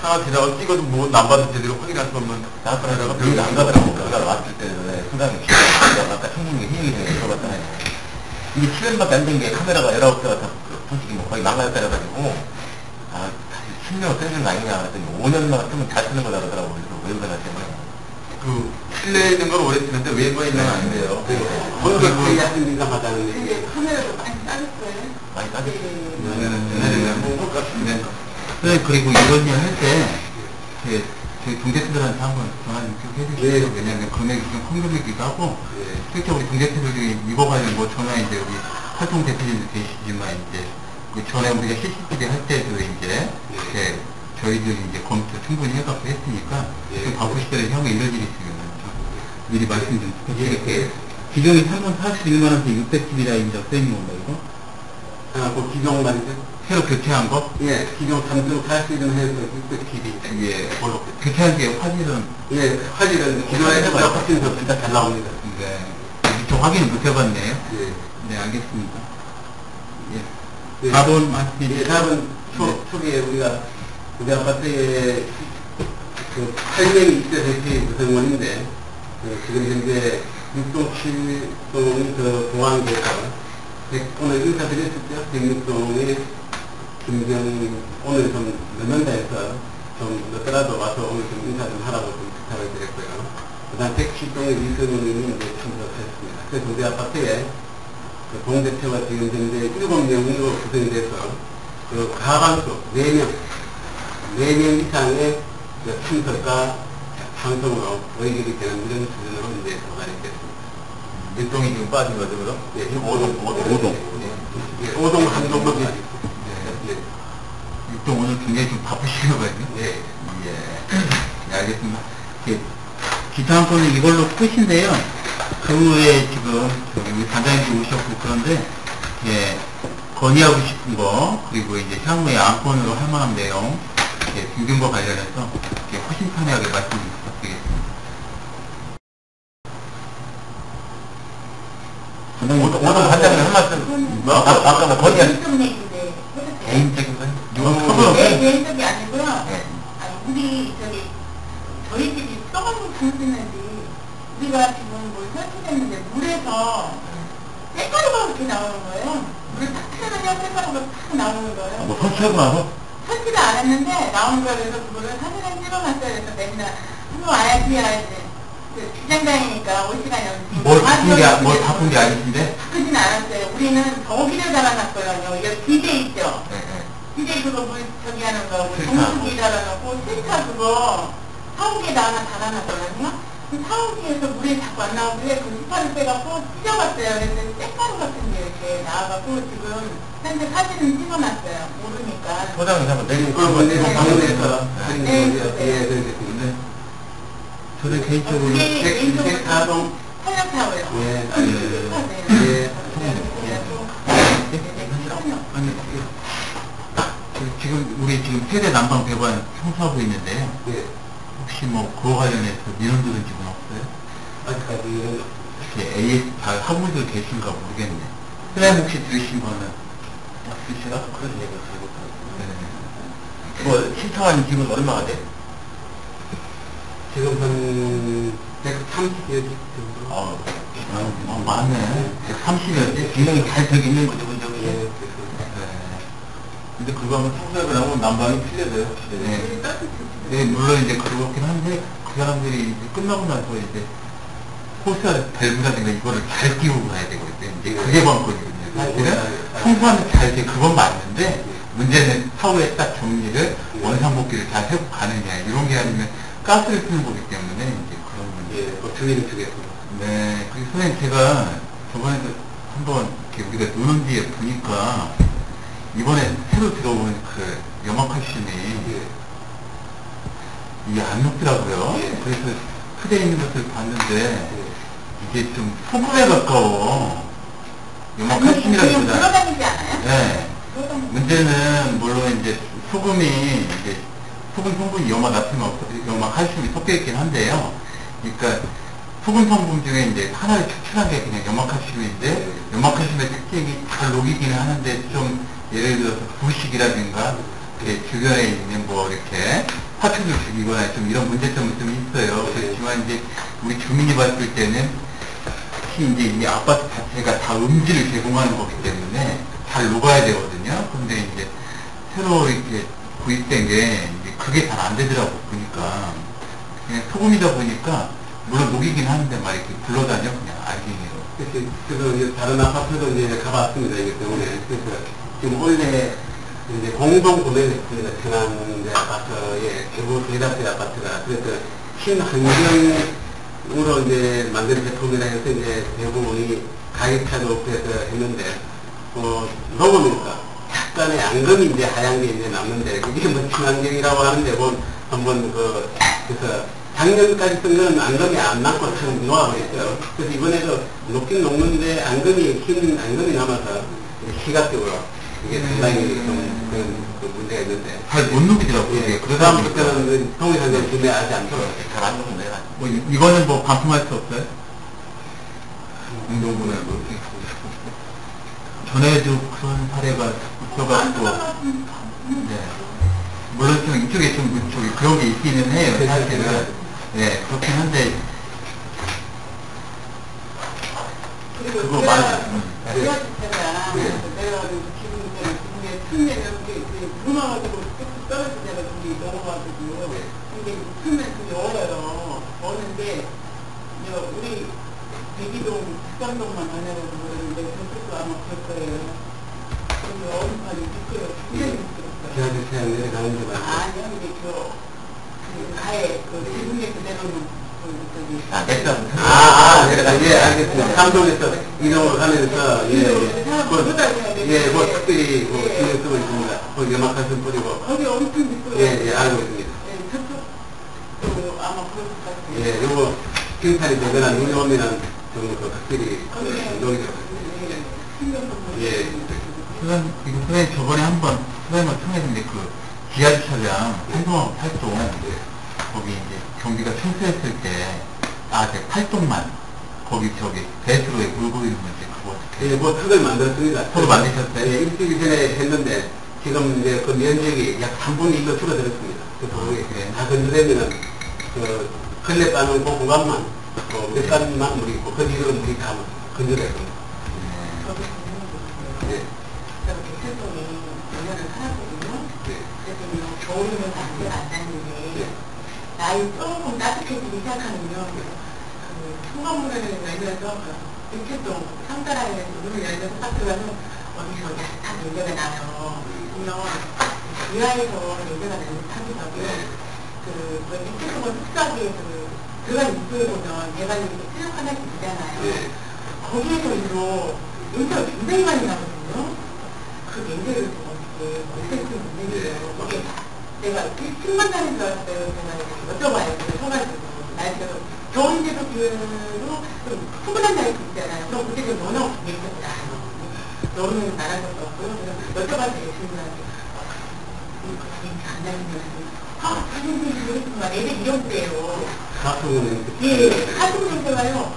S1: 하나 지나고 찍어도 뭐 남봐도 제대로 확인할 수 없는 카메라가
S4: 별로 안 가더라고. 내가 왔을 때는 상당히 기대가 아까 청문회 힘이 들어갔잖아요. 이게 7년밖에 안 된 게 카메라가 19대가 다 솔직히 뭐 거의 망가졌다 해가지고 다시 10년 쓰는 거 아니냐 그랬더니 5년만 쓰면 잘 쓰는 거다 그러더라고요. 그래서 외부사가 때문에.
S1: 그 실내에 있는 건 오래 쓰는데 외부에 있는 건 안 돼요.
S3: 본격 회의하신 민감하다는 얘기.
S2: 근데 카메라도 많이 따졌어요.
S4: 많이 따졌어요.
S1: 네, 뭐 똑같은데. 네, 그리고 이런 일 할 때, 저희 동대표들한테 한번 전화 좀 쭉 해주세요.
S3: 네.
S1: 왜냐면 금액이 좀 큰 금액이기도 하고,
S3: 예.
S1: 실제 우리 동대표들이 이거 가지고 뭐 전화 이제 우리 활동 대표님도 계시지만, 이제, 그 전에 우리가 CCTV 할 때도 이제, 저희들이 이제 검토 충분히 해갖고 했으니까,
S3: 예.
S1: 좀 바쁘실 때 향후 이런 일이 있으면 미리 말씀 좀 부탁드릴게요. 기종이 3만 41만원씩 600TB라인이라고 써있는 건가, 이거?
S3: 그 기종 말이죠.
S1: 새로 교체한 거?
S3: 예, 기종 3등 41은 해서 600TB.
S1: 예, 교체한 게 화질은,
S3: 예, 화질은 기존에 해보다 훨씬 더 진짜 잘 나옵니다.
S1: 네, 미처 확인을 못 해봤네요.
S3: 예.
S1: 네, 알겠습니다. 예.
S3: 예.
S1: 답은 말씀해
S3: 예,
S1: 주세요.
S3: 답은 초기에 우리 아파트에 그 8명이 입대대피 구성원인데, 지금 현재 6동 7동이 그 공항에서 오늘 인사드렸었죠. 106동에 오늘 좀 늦는다해서 좀 늦더라도 와서 오늘 좀 인사 좀 하라고 좀 부탁을 드렸고요. 그 다음 107동의 이승훈님이 이제 참석하셨습니다. 그래서 우리 아파트에 그 동대표가 지금 현재 7명으로 구성이 돼서 그 가반수 4명 이상의 그 참석과 방송으로 의결이 되는 이런 수준으로 이제 도달이 됐습니다.
S1: 1동이 지금 빠진 거죠, 그럼?
S3: 예,
S4: 5동.
S3: 예, 5동 한 동밖에 안
S1: 네. 6동 오늘 굉장히 좀 바쁘시거든요.
S3: 예.
S1: 예. 네, 알겠습니다. 예. 기타 한 건은 이걸로 끝인데요. 그 후에 지금 저기 우리 단장님도 오셨고 그런데 예, 건의하고 싶은 거 그리고 이제 향후에 안건으로 할 만한 내용 등등과 관련해서 훨씬 편하게 말씀 부탁드리겠습니다.
S4: 오늘 반장님 한 말씀, 아까 뭐 건의한
S1: 개인적인 건
S2: 개인적이 아니고요.
S1: 네.
S2: 아니, 우리 저희 집이 썩어서 잠시는지 우리가 지금 뭘 설치했는데 물에서 쇳가루가 이렇게 나오는 거예요. 물을 탁 틀어내면 쇳가루가 탁 나오는 거예요.
S4: 뭐 설치하고 나서?
S2: 설치를 안 했는데 나온 거예요. 그래서 그거를 사진을 찍어놨어요. 그래서 맨날 한번 와야지. 그 주장장이니까 올 시간이 없지.
S1: 뭘 바꾼 게 아니신데?
S2: 바꾸진 않았어요. 우리는 저기를 달아놨거든요. 여기 DJ 있죠?
S1: 네, 네.
S2: DJ 그거 물 저기 하는 거고
S1: 필터.
S2: 정수기 달아놓고 필터 그거 사오기에다 하나 달아놨거든요. 그 사오기에서 물이 자꾸 안 나오길래 그 시파를 빼갖고 찢어봤어요. 그래서 쇳가루 같은 게 이렇게 나와갖고 지금 현재 사진은 찍어놨어요. 모르니까.
S4: 소장님 한번 내리고
S3: 방문해서 드린
S2: 네,
S3: 거고요.
S2: 네.
S3: 예, 드리겠습니다.
S1: 저는 개인적으로
S2: 우리 개인적으로
S3: 가동
S2: 탄력타워요.
S3: 예,
S2: 예.
S1: 아니, 지금 우리 지금 세대 난방 배관 청소하고 있는데요.
S3: 예.
S1: 혹시 뭐 그거 관련해서 민원 들은 적은 없어요?
S3: 아직까지
S1: 이렇게 AS 잘 하고 분들 계신가 모르겠네. 선생님 혹시 들으신 거는
S4: 제가 그런 얘기를 들고
S1: 네.
S4: 뭐 신청한 기분 얼마가 돼?
S3: 지금 한 130여 집 정도.
S1: 많네. 130여 기능이 잘 되고 있는 거죠, 그죠?
S3: 예,
S1: 네.
S4: 근데 그거 하면 청소하고 나면 난방이 틀려져요, 확실히.
S1: 네. 네, 물론 이제 그렇긴 한데, 그 사람들이 이제 끝나고 나서 이제, 호스와 밸브라든가 이거를 잘 끼우고 가야 되거든요. 이제 그게 관건이거든요. 사실은 청소하면 잘 돼, 그건 맞는데, 문제는 사후에 딱 정리를, 원상복귀를 잘 하고 가느냐, 이런 게 아니면 가스를 쓰는 거기 때문에, 이제 그런 문제.
S3: 예, 뭐 주의를 주겠습니다.
S1: 네, 그리고 선생님 제가 저번에도 한번 이렇게 우리가 노는 뒤에 보니까, 이번에 새로 들어온 그 염화칼슘이, 이게 안 녹더라고요.
S3: 예.
S1: 그래서 푸대에 있는 것을 봤는데 이게 좀 소금에 가까워. 염화칼슘이라기보다.
S2: 들어다니지 않아요?
S1: 네.
S2: 들어다니지.
S1: 문제는 물론 이제 소금이 이제 소금 성분이 염화칼슘이 섞여 있긴 한데요. 그러니까 소금 성분 중에 이제 하나를 추출한 게 그냥 염화칼슘인데 염화칼슘의 특징이 잘 녹이기는 하는데 좀 예를 들어서 부식이라든가 이렇게 주변에 있는 뭐 이렇게 화초를 죽이거나 좀 이런 문제점은 좀 있어요. 그렇지만 이제 우리 주민이 봤을 때는 특히 이제 이 아파트 자체가 다 음질을 제공하는 거기 때문에 잘 녹아야 되거든요. 근데 이제 새로 이렇게 구입된 게 이제 그게 잘 안 되더라고 보니까 그냥 소금이다 보니까 물론 녹이긴 하는데 막 이렇게 굴러다녀 그냥 알갱이로.
S3: 그래서 이제 다른 아파트도 이제 가봤습니다. 이기 때문에 그래서 지금 원래 이제 공동 구매했습니다. 천안 이제 아파트에 대부 대다수의 아파트가 그래서 친환경으로 이제 만든 제품이라 해서 이제 대부분이 가격차도 없고 해서 했는데 녹으면서 약간의 앙금이 이제 하얀 게 이제 남는데 그게 뭐 친환경이라고 하는데 한번 그래서 작년까지 쓴 거는 앙금이 안 남고 참 놓아버렸어요. 그래서 이번에도 녹긴 녹는데 흰 앙금이 남아서 시각적으로 이게 상당히 좀 그런 문제가 있는데.
S1: 잘 못 녹이더라고요.
S3: 예,
S1: 그러다
S3: 그다음부터는 동일한데 구매하지 않도록
S4: 잘 안 녹는데.
S1: 뭐 이거는 뭐 반품할 수 없어요? 운동부는 뭐 전에도 그런 사례가 있어갖고 네. 물론 좀 이쪽에 좀 그런 게 있기는 해요. 사실은. 네, 그렇긴 한데 그거 맞아요.
S2: 내가 진짜가 내가 기분이 틀면 이렇게 무너가지고 뚝뚝 떨어지잖아. 그게 넘어가지고 근데 틀면 그게 얼어요. 어는데 우리 대기동 북강동만 다녀가지고 그러는데 그것도 아마 그럴 거예요. 그런데 얼음판이 미끄러워. 굉장히 미끄럽어요.
S3: 지하주차장 내려가는 데 말고.
S2: 아니요, 근데 가해 지붕에 그대로는
S3: 예, 알겠습니다. 삼동에서 이동을 하면서 특별히 신경 쓰고 있습니다. 거기 염화칼슘 뿌리고.
S2: 거기 엄청 미끄러워요.
S3: 예, 알고 있습니다.
S2: 저쪽도 아마 그럴 것 같아요.
S3: 예, 요거 경찰이 되거나 눈이 오면은 좀그 확실히 노력이 예.
S1: 선생님 저번에 한번 선생님을 통해서 그 지하주차장 한동하고 팔동 거기 이제 경비가 청소했을 때 제가 팔동만 거기 배수로에 물 고이는 건지 그거 어떻게
S3: 예, 뭐 턱을 만들었습니다.
S1: 턱을 만드셨어요?
S3: 예, 일주일 전에 했는데 지금 이제 그 면적이 약 3분의 1로 줄어들었습니다. 그래서
S1: 그래.
S3: 다 건조되면은 그 걸레 빠는 그 구간만 몇 간만 물이 있고 그 뒤로 물이 다 건조될 겁니다. 예.
S2: 제가 백설동에 5년을 살았거든요.
S3: 네.
S2: 그랬더니 겨울이면 담배가 안 났는데 날이 조금 따뜻해지기 시작하면요. 그 통과문을 열면서 백설동 상가라에 문을 열면서 딱 들어가면 어디서 야릇한 냄새가 나요. 보면 지하에서 냄새가 나는 타기더라고요. 그 백설동을 흡수하기 위해서 들어간 입구에 보면 대관이 이렇게 쭉 하나씩 있잖아요.
S3: 네.
S2: 거기에서 이로 냄새가 굉장히 많이 나거든요. 그 냄새를 좀 어떻게 없앨 수 있는지요. 거기 내가 틈만 나는 줄 알았어요. 제가 여쭤봐요. 서가지고 날씨가 겨울인데도 비로 좀 푸근한 날이 있잖아요. 그럼 그때 좀 워낙 냄새가 나요. 여름에는 나란 것도 없고요. 그래서 여쭤봤어요. 주민한테. 냄새 안 나는 줄 알았어요. 선생님이 그랬구만. 애들 이런 때예요.
S3: 가수는
S2: 예, 가슴 냄새가요.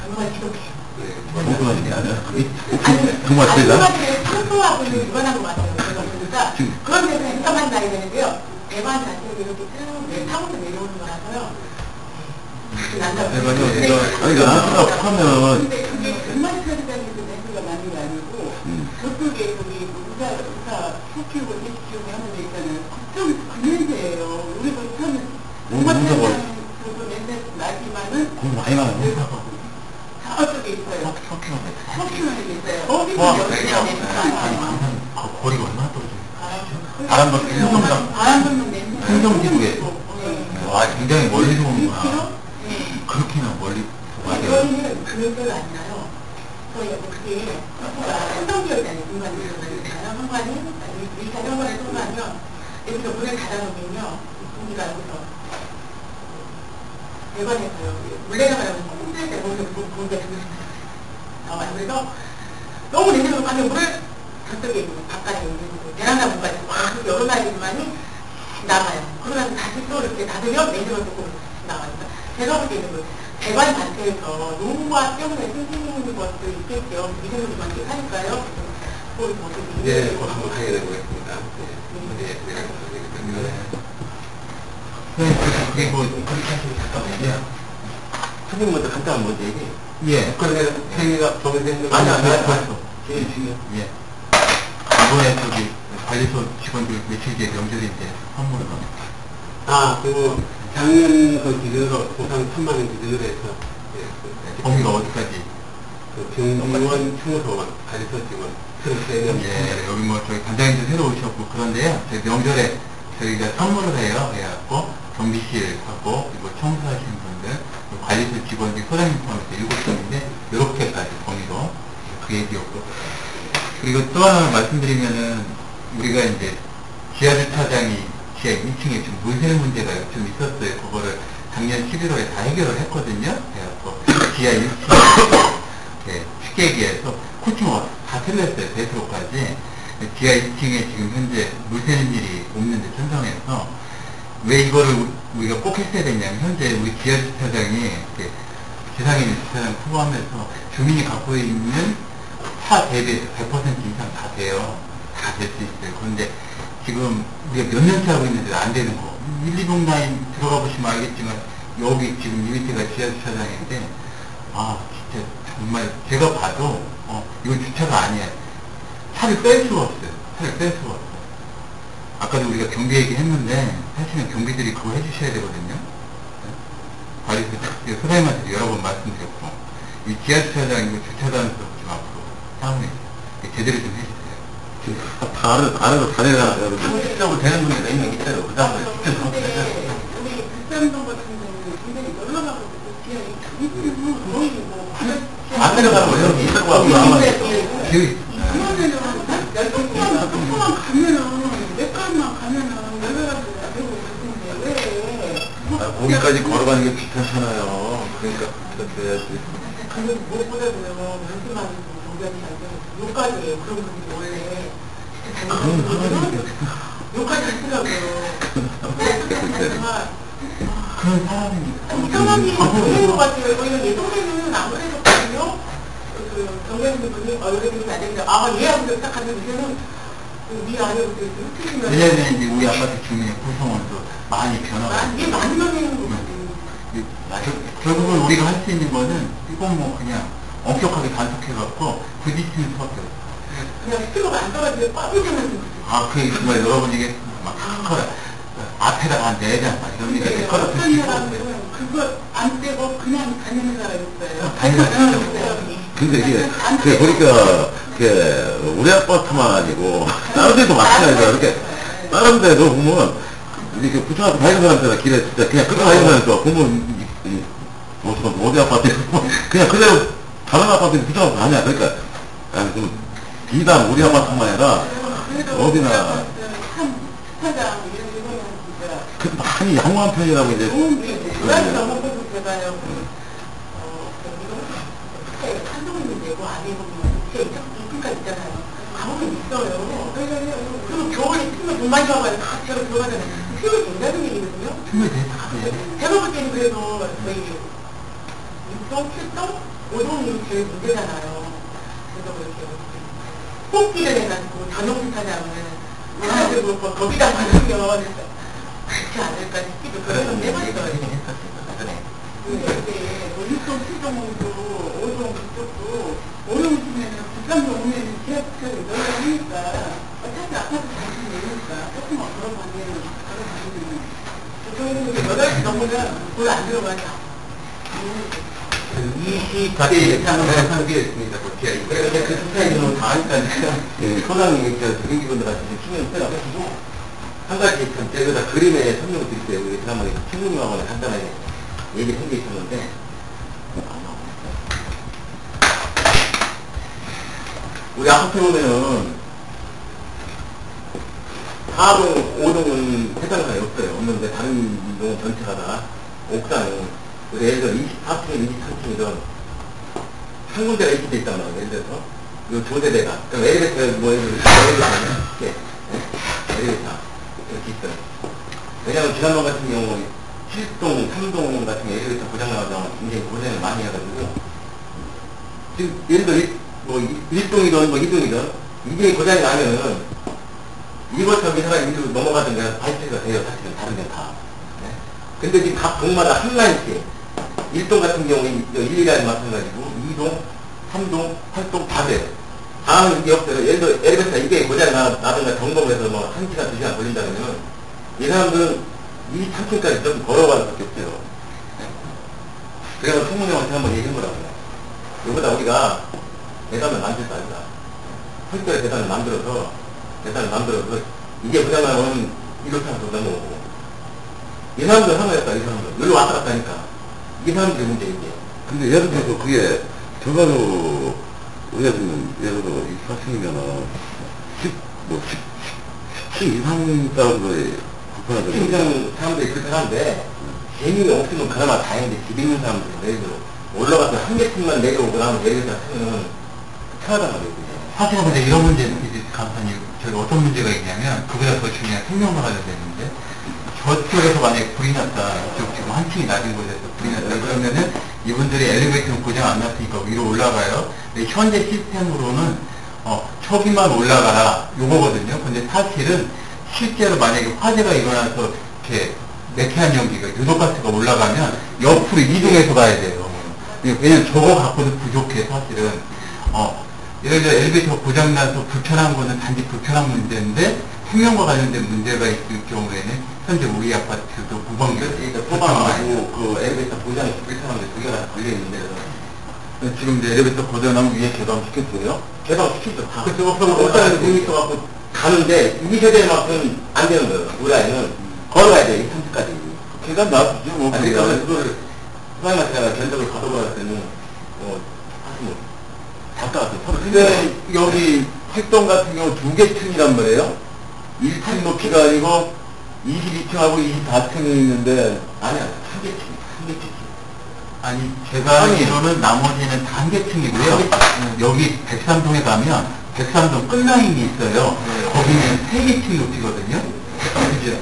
S2: 정말 지독해요.
S1: 궁금한 게 아니라
S2: 정말 아줌마들의 평소하고는 무관한 것 같아요. 제가 보니까 그런 데서 행사만 나야 되는데요. 대만 자체가 이렇게 쭉 타고서 내려오는 거라서요.
S4: 아니 나한테 하면
S2: 근데 그게 정말 편의점에서 냄새가 많은 게 아니고 저쪽에 거기 의사 소 키우고 새 키우고 하는 데 있잖아요. 그 냄새예요. 우리가 처음에 저도 냄새 나지만은
S4: 돈 많이 나요.
S2: 저쪽에 있어요. 석키만에 있어요. 어디서
S1: 와,
S2: 여기서
S1: 거리가 얼마나 떨어져요?
S2: 바람 불면 냄새.
S1: 행정지구에. 와, 굉장히 멀리서 오는구나.
S2: 6km?
S1: 그렇게나 멀리 와요.
S2: 저희는 그런 안 나요. 저희가 그게 행정지역이잖아요. 중간에 들어가니까요. 현관이 위가 현관에 통과하면 여기서 문을 닫아놓으면요. 우리가 여기서 대관에서요. 물레나가라고 홍대에 거기서 본데 나와요. 그래서 너무 냄새가 가면 물을 저쪽에 있는 바깥에 있는 베란다 문까지 막 열어놔야지만이 나가요. 그러고 다시 또 이렇게 닫으면 냄새가 조금 나와요. 제가 볼 때는 대관 자체에서 농과 때문에 생기는 것도 있겠죠. 미세먼지 많이 하니까요.
S3: 네, 그거 한번 확인해 보겠습니다. 네,
S1: 그게 그렇게 하시고 잠깐만요.
S3: 선생님 먼저 간단한 먼저 얘기해요.
S1: 예.
S3: 그러면 행위가 정해진 거
S1: 아니,
S3: 벌써.
S1: 제일 중요해요. 예. 이번에 관리소 직원들 며칠 뒤에 명절인데 선물을
S3: 그리고 작년 그 기준으로 보상 3만 원 기준으로 해서
S1: 범위가 어디까지?
S3: 그 경비원, 충무소원, 관리소 직원 33명.
S1: 예, 여기 저희 단장님도 새로 오셨고 그런데요. 저희 명절에 저희가 선물을 해요. 해갖고 경비실하고 그리고 청소하시는 분들, 관리소 직원들, 소장님 포함해서 7명인데 이렇게까지 범위로 그 얘기였고. 그리고 또 하나 말씀드리면은 우리가 이제 지하주차장이 지하 2층에 좀 물새 문제가 좀 있었어요. 그거를 작년 11월에 다 해결을 했거든요. 그래갖고 지하 1층에 네, 쉽게 얘기해서 코팅워가 다 틀렸어요. 배수로까지. 지하 2층에 지금 현재 물 새는 일이 없는데 천성에서 왜 이거를 우리가 꼭 했어야 됐냐면 현재 우리 지하주차장이 지상에 있는 주차장 투구하면서 주민이 갖고 있는 차 대비해서 100% 이상 다 돼요. 다 될 수 있어요. 그런데 지금 우리가 몇 년째 하고 있는데 안 되는 거. 1, 2동 라인 들어가 보시면 알겠지만 여기 지금 이 밑에가 지하주차장인데 진짜 정말 제가 봐도 이건 주차가 아니에요. 차를 뺄 수가 없어요. 차를 뺄 수가 없어요. 아까도 우리가 경비 얘기했는데 사실은 경비들이 그거 해주셔야 되거든요. 관리소 소장님한테 여러 번 말씀드렸고 이 지하주차장 이거 주차장에서 좀 앞으로 사용해 제대로 좀 해주세요.
S4: 알아서 다 내려가요.
S3: 실질적으로 되는 분이 몇 명 있어요. 그 다음에 직접
S2: 근데 우리 불산동 같은 경우는 굉장히 놀러가고 지하 2층은 거의 뭐
S3: 안 내려가면 여기 있을 거고 아마
S2: 그러면은 조금만 가면은 몇 가지만 가면은 내려가지고 되고 있는데 왜
S4: 거기까지 걸어가는 게 귀찮잖아요. 그러니까 그래야지.
S2: 근데 무엇보다도요, 연습만 정변이 안 되고, 욕까지 그런 분들이 원래 욕까지 하시더라고요. 정말
S1: 그런 사람이니까.
S2: 이 사람이 보는 것 같아요. 저희는 예전에는 안 그랬었거든요. 그 정변인 분이 이렇게 되면 안 됩니다. 얘하고 시작하면 이제는 네 안에 이렇게 흩어지면
S1: 왜냐면 이제 우리 아파트 주민의 구성원도 많이 변화가
S2: 이게 많이 변하는 거거든요.
S1: 결국은 우리가 할 수 있는 거는 이건 뭐 그냥 엄격하게 단속해갖고 부딪히는 수밖에 없어.
S2: 그냥 스피커가 안 떨어지게 빠져나가는 거죠.
S1: 그게 정말 여러분 얘기했지만 막 앞에다가 한 4장 막 이런 얘기가 될 거라
S2: 어떤 사람은 그거 안 떼고 그냥 다니는 사람이 있어요.
S1: 다니는
S4: 근데 이게 보니까 우리 아파트만 아니고 다른 데도 마찬가지야. 이렇게 다른 데도 보면 이렇게 부천하고 다니는 사람들 길에 진짜 그냥 그렇게 다니는 사람들 보면 어디 아파트 그냥 그대로 다른 아파트는 부천하고 다냐. 그러니까 좀 비단 우리 아파트만 아니라 어디나 그 많이 양호한 편이라고 이제.
S2: 한동훈이 되고 안에 보면 이쁘니까 있잖아요. 가보면 있어요. 그리고 겨울에 틈을 돈 많이 와가지고 다 제가 들어가잖아요. 틈이 된다는 얘기거든요. 제가 볼 때는 그래도 저희 6동, 7동, 5동이 제일 문제잖아요. 그래서 이렇게 뽑기를 해가지고 전용 주차장을 해가지고 거기다 받으면 그렇지 않을까 싶기도 그런 해봤어요. 근데 6동, 7동도 5동 그쪽도 5동 치면은 9동 오면은 지하철을 넣어야 하니까 어차피 아파트 다니면 되니까 조금만 걸어가면 저희는 8시 넘으면 거의 안 들어가냐.
S3: 24대 상비에 있습니다. 그러니까 그 스타일은 다 하니까 소장님 주민분들한테 신경 써가지고 한 가지 제가 다 그림에 설명을 드릴게요. 우리 지난번에 친구님하고는 간단하게 얘기를 한 게 있었는데 우리 아파트 보면은 4동, 5동은 해당 사항이 없어요. 없는데 다른 동은 전체가 다 옥상은 예를 들어 24층이든 23층이든 한 군데가 이렇게 돼 있단 말이에요. 예를 들어서 요 조대대가 그럼 엘리베이터 뭐 예를 들어서 이렇게 엘리베이터 이렇게 있어요. 왜냐하면 지난번 같은 경우 7동, 3동 같은 경우 엘리베이터 고장나가지고 굉장히 고생을 많이 해가지고 지금 예를 들어 뭐 1동이든 뭐 2동이든 이게 고장이 나면은 이것저것 사람이 밑으로 넘어가던 데가 발표가 돼요. 사실은 다른 데는 다. 네? 근데 지금 각 동마다 한 라인씩 1동 같은 경우에 1, 2라인 마찬가지고 2동, 3동, 8동 다 돼요. 다음 게 없어요. 예를 들어 엘리베이터 이게 고장이 나든가 점검을 해서 뭐 1시간, 2시간 걸린다 그러면 이 사람들은 23층까지 좀 걸어갈 수밖에 없어요. 네? 그래서 총무님한테 한번 얘기한 거라고요. 이거보다 우리가 대단을 만들 거 아니다. 설계의 대단을 만들어서 이게 고장나면 이렇게 하면서 넘어오고 이 사람들 하나였다. 이 사람들 여기로 왔다 갔다 하니까 이 사람들이 문제 이게.
S4: 근데 예를 들어서 그게 결과로 우리가 지금 예를 들어 24층이면은 10층 이상 사람들이 불편하죠.
S3: 10층 이상 사람들이 그렇게 하는데 재미가 없으면 그나마 다행인데 집 있는 사람들은 예를 들어 올라가서 한 개층만 내려오고 나면 내려가서 하면 편하단 말이에요.
S1: 사실은 근데 이런 문제는 이제 간판이 저희가 어떤 문제가 있냐면 그보다 더 중요한 생명과 관련되는데 저쪽에서 만약에 불이 났다. 이쪽 지금 한 층이 낮은 곳에서 불이 났다. 그러면은 이분들이 엘리베이터는 고장 안 났으니까 위로 올라가요. 근데 현재 시스템으로는 초기만 올라가라 요거거든요. 근데 사실은 실제로 만약에 화재가 일어나서 이렇게 매캐한 연기가 유독가스가 올라가면 옆으로 이동해서 가야 돼요. 왜냐면 저거 갖고도 부족해 사실은. 예를 들어 엘리베이터가 고장나서 불편한 거는 단지 불편한 문제인데 생명과 관련된 문제가 있을 경우에는 현재 우리 아파트도 무방비로
S3: 소방하고 그 엘리베이터 고장이 불편한 게 두 개가 걸려있는데
S1: 지금 이제 엘리베이터 고장나면 위에 개방시켰어요?
S3: 개방시키죠. 그래서 어떤 의미 있어갖고 가는데 이 세대만큼 안 되는 거예요. 우리 아이는 걸어가야 돼. 이 3층까지.
S4: 계단 놔두죠. 뭐.
S3: 그러니까 그거를 소방마트가 견적을 가져갈 때는 가까웠어요.
S1: 근데 여기 활동 같은 경우 2개 층이란 말이에요. 1층 높이가 아니고
S4: 22층하고 24층이 있는데,
S3: 아니야, 한 개층.
S1: 아니, 제가
S4: 아니.
S1: 알기로는 나머지는 다 한 개층이고요. 여기 백삼동에 가면 백삼동 끝라인이 있어요. 거기는 세 개층 높이거든요. 그죠?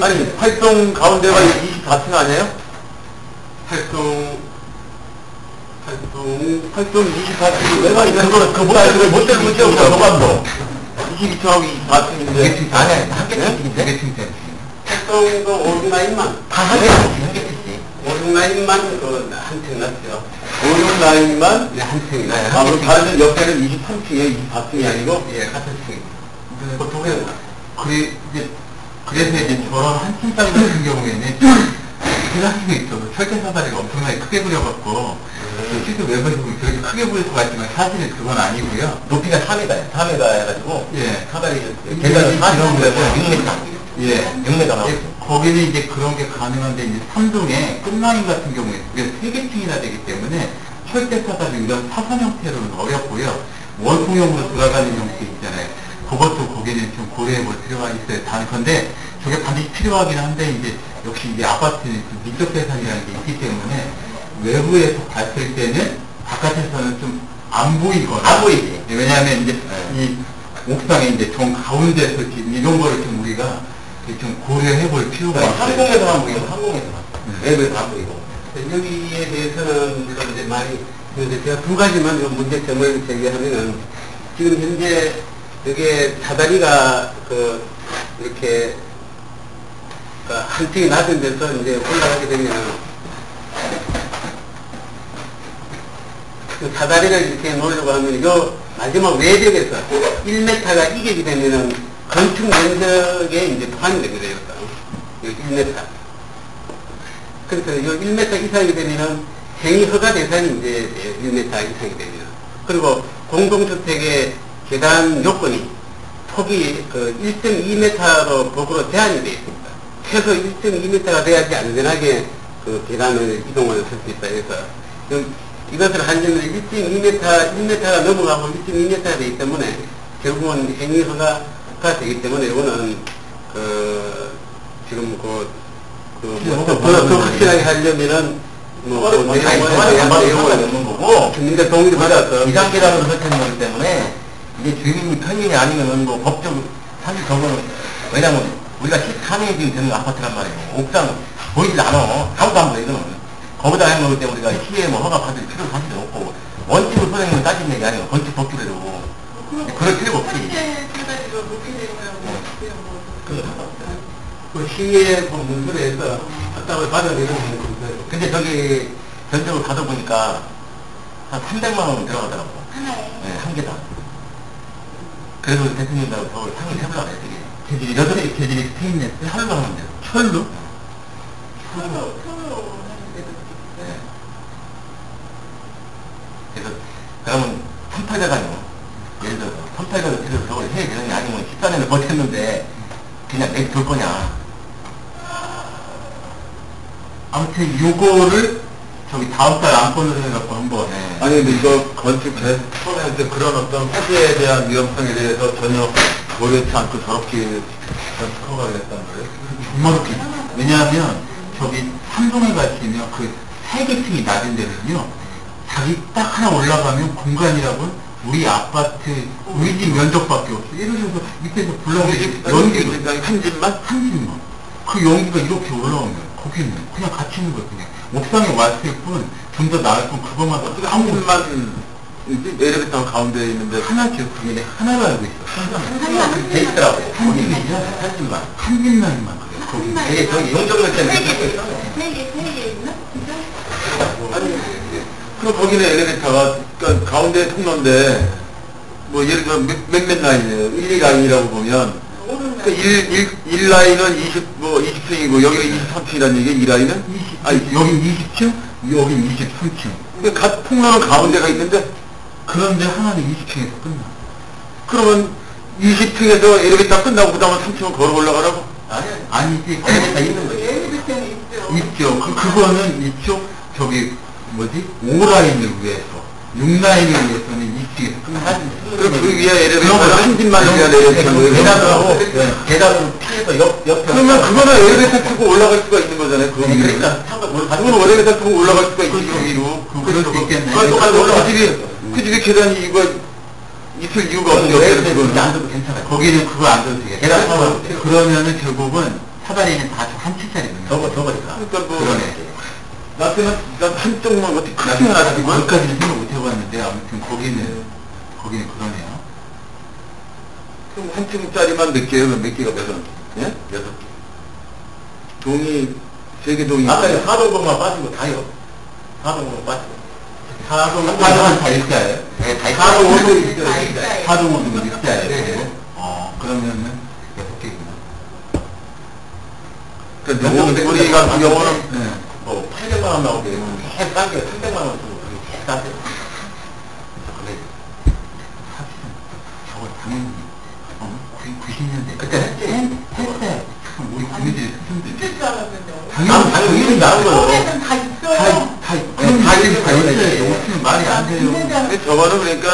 S4: 아니, 활동 가운데가 24층 아니에요?
S3: 활동
S4: 24층이 왜 가있는 거, 그 못들 문제보다 노감도. 22층하고 24층인데.
S1: 아니,
S4: 한 개층인데?
S1: 세 개층 세
S3: 활동도 오른라인만,
S4: 다한 개층, 한 개층씩.
S3: 오른라인만 한층 났죠.
S4: 오륙 라인만?
S3: 네, 한 층이
S4: 아,
S3: 나요.
S4: 그럼 다른 옆에는 23층이에요? 24층이 아니고?
S3: 예, 같은 층.
S1: 보통 그래서 이제 저런 한 층짜리 같은 경우에는 계단이 있어도 철제 사다리가 엄청나게 크게 부려갖고 실제 외부에서 보면 그렇게 크게 부릴 것 같지만 사실은 그건 아니고요.
S4: 높이가 3m예요. 3m 해가지고.
S1: 예.
S4: 사다리,
S1: 이게
S4: 계단은
S1: 이런
S4: 40m고
S1: 거예요.
S4: 6m.
S1: 예.
S4: 6m 나오고.
S1: 거기는 이제 그런 게 가능한데 이제 삼동에 끝라인 같은 경우에 그게 3개층이나 되기 때문에 철제 사다리 이런 사선 형태로는 어렵고요. 원통형으로 돌아가는 형태 있잖아요. 그것도 거기는 좀 고려해 볼 필요가 있어요. 단건데 저게 반드시 필요하긴 한데 이제 역시 이게 아파트는 그 민족 대상이라는 게 있기 때문에 외부에서 봤을 때는 바깥에서는 좀 안 보이거나
S4: 안 보이지.
S1: 왜냐하면 이제 이 옥상에 이제 정 가운데서 지금 이런 거를 좀 우리가 좀 고려해 볼 필요가 있어요.
S4: 항공에서만 보이고, 항공에서만. 외부에서 안 보이고.
S3: 여기에 대해서는 이제 많이, 근데 제가 두 가지만 좀 문제점을 제기하면은, 지금 현재 여기에 사다리가 이렇게 한 층이 낮은 데서 이제 올라가게 되면 그 사다리를 이렇게 놓으려고 하면 요 마지막 외벽에서 1m가 이격이 되면은 건축 면적에 이제 포함이 됩니다. 여기 1m. 그래서 요 1m 이상이 되면은 행위 허가 대상이 이제 1m 이상이 됩니다. 그리고 공동주택의 계단 요건이 폭이 1.2m로 법으로 제한이 되어 있습니다. 최소 1.2m가 돼야지 안전하게 그 계단을 이동을 할 수 있다 해서 이것을 한정을 1.2m가 넘어가고 1.2m가 되기 때문에 결국은 행위 허가가 되기 때문에 이거는 지금 더 확실하게 하려면은 주민들 동의를 받아서
S4: 2, 단계단으로 설치하는 거기 때문에 이게 주민이 편인이 아니면은 뭐 법적 사실 저거는 왜냐면 우리가 13회 지금 되는 아파트란 말이에요. 옥상 보이지 않아. 아무도 안 보여 이거는. 거기다 해먹을 때 우리가 시에 뭐 허가 받을 필요 사실은 없고 원칙을 선생님은 따지는 얘기 아니에요. 건축 법규대로. 그럴 필요가 없지.
S3: 그 시에 문서를 해서 답답을 받아내는 문서예요.
S4: 근데 저기 견적을 받아보니까 한 300만 원 들어가더라고.
S5: 하나에.
S4: 네, 한 개당. 그래서 우리 대통령님하고 저걸 상을 해보려고 해요. 되게.
S1: 재질이 스테인레스
S4: 철로 하면 돼요.
S1: 철로?
S4: 네. 그래서 그러면 1800원이요. 예를 들어서 1800원 들여서 저걸 해야 되느냐 아니면 14년을 버텼는데 그냥 내둘 거냐.
S1: 아무튼 요거를 저기 다음 달 안건으로 해갖고 한번
S4: 아니 근데 이거 건축 처음에 때 그런 어떤 화재에 대한 위험성에 대해서 전혀 고려치 않고 저렇게 건축 허가를 했다는 거예요?
S1: 정말 웃기죠. 왜냐하면 저기 삼동에 가시면 그 3개층이 낮은 데는요 자기 딱 하나 올라가면 공간이라고 우리 아파트 우리 집 면적밖에 없어. 예를 들어서 밑에서 불나게 연기가
S4: 한 집만?
S1: 한 집만 그 연기가 이렇게 올라오면 거기는 그냥 갇히 있는 거예요. 그냥 옥상에 왔을 뿐 좀 더 나을 뿐 그것만
S4: 어떻게 한 집만 엘리베이터 가운데 있는데
S1: 하나죠. 그게 하나로 알고 있어.
S4: 돼 있더라고.
S1: 한 집이죠.
S4: 한 집만.
S1: 한 집만이만 그래요. 거기
S4: 되게 저기 용적률 때문에 그렇게 있어.
S5: 세 개 있나? 진짜?
S4: 아니, 그럼 거기는 엘리베이터가, 그러니까 가운데 통로인데, 뭐 예를 들어 몇 라인이에요? 1, 2라인이라고 보면, 그 1 라인은 20층이고, 여기는 23층이라는 얘기, 2라인은?
S1: 여긴 20층, 여긴 23층.
S4: 근데 각 통로는 가운데가 있는데,
S1: 그런데 하나는 20층에서 끝나.
S4: 그러면 20층에서 엘리베이터 끝나고 그 다음에 3층을 걸어 올라가라고?
S1: 아니지.
S4: 엘리베이터 있는 거지.
S2: 엘리베이터는 있죠.
S1: 있죠. 그거는 이쪽, 저기, 뭐지? 5라인을 위해서. 6라인에 의해서는 2층에서
S4: 그 위에 예를
S1: 그런
S4: 들어서
S1: 거
S4: 한 집만 내가 내려주는 거예요.
S3: 계단으로, 계단으로 피해서 옆에.
S4: 그러면 그거는 엘리베이터 타고 올라갈 수가 있는 거잖아요. 그 위로.
S3: 그러니까,
S4: 그건 엘리베이터 타고 올라갈 수가 있지, 그 위로.
S1: 그럴 수 있겠네.
S4: 그 집에 계단이 이거 있을 이유가 없는데,
S3: 엘리베이터
S4: 그거는.
S3: 안 돼도 괜찮아요.
S1: 거기는 그거 안 줘도 되겠다.
S3: 계단 타고.
S1: 그러면은 결국은 사다리는 다 한 층짜리거든요.
S3: 저거니까.
S4: 그러니까 뭐.
S1: 그러네.
S4: 난 한쪽만 어떻게 크게 하나지만.
S1: 거기까지는 생각 못 해봤는데 아무튼 거기는 그러네요.
S4: 그럼 한 층짜리만 몇 개예요? 몇 개가 몇 원? 예? 6개. 동이, 3개 동이.
S3: 아까 4동동만 빠지고 다요. 4동동 빠지고. 4동동
S1: 사동은 다 일자예요?
S3: 네, 다
S5: 4동,
S3: 4동
S5: 5동
S3: 5동
S5: 다
S3: 있어요.
S1: 사동은 일자예요.
S3: 네.
S1: 그러면은 6개구나.
S4: 그러니까 우리 같은 경우는
S1: 네.
S3: 뭐 800만 원 나오게 계속 싼 게 300만 원 주고 그게 계속 싼데요.
S1: 근데 사실은 저거 당연히 90년대
S3: 그때 했지.
S1: 했대. 우리 국민들이
S5: 있을 줄 알았는데.
S3: 당연히 나온 거예요.
S5: 서울에는 다 있어요.
S1: 다 지금 다 있어요. 없으면 말이 안 돼요.
S4: 근데 저거는 그러니까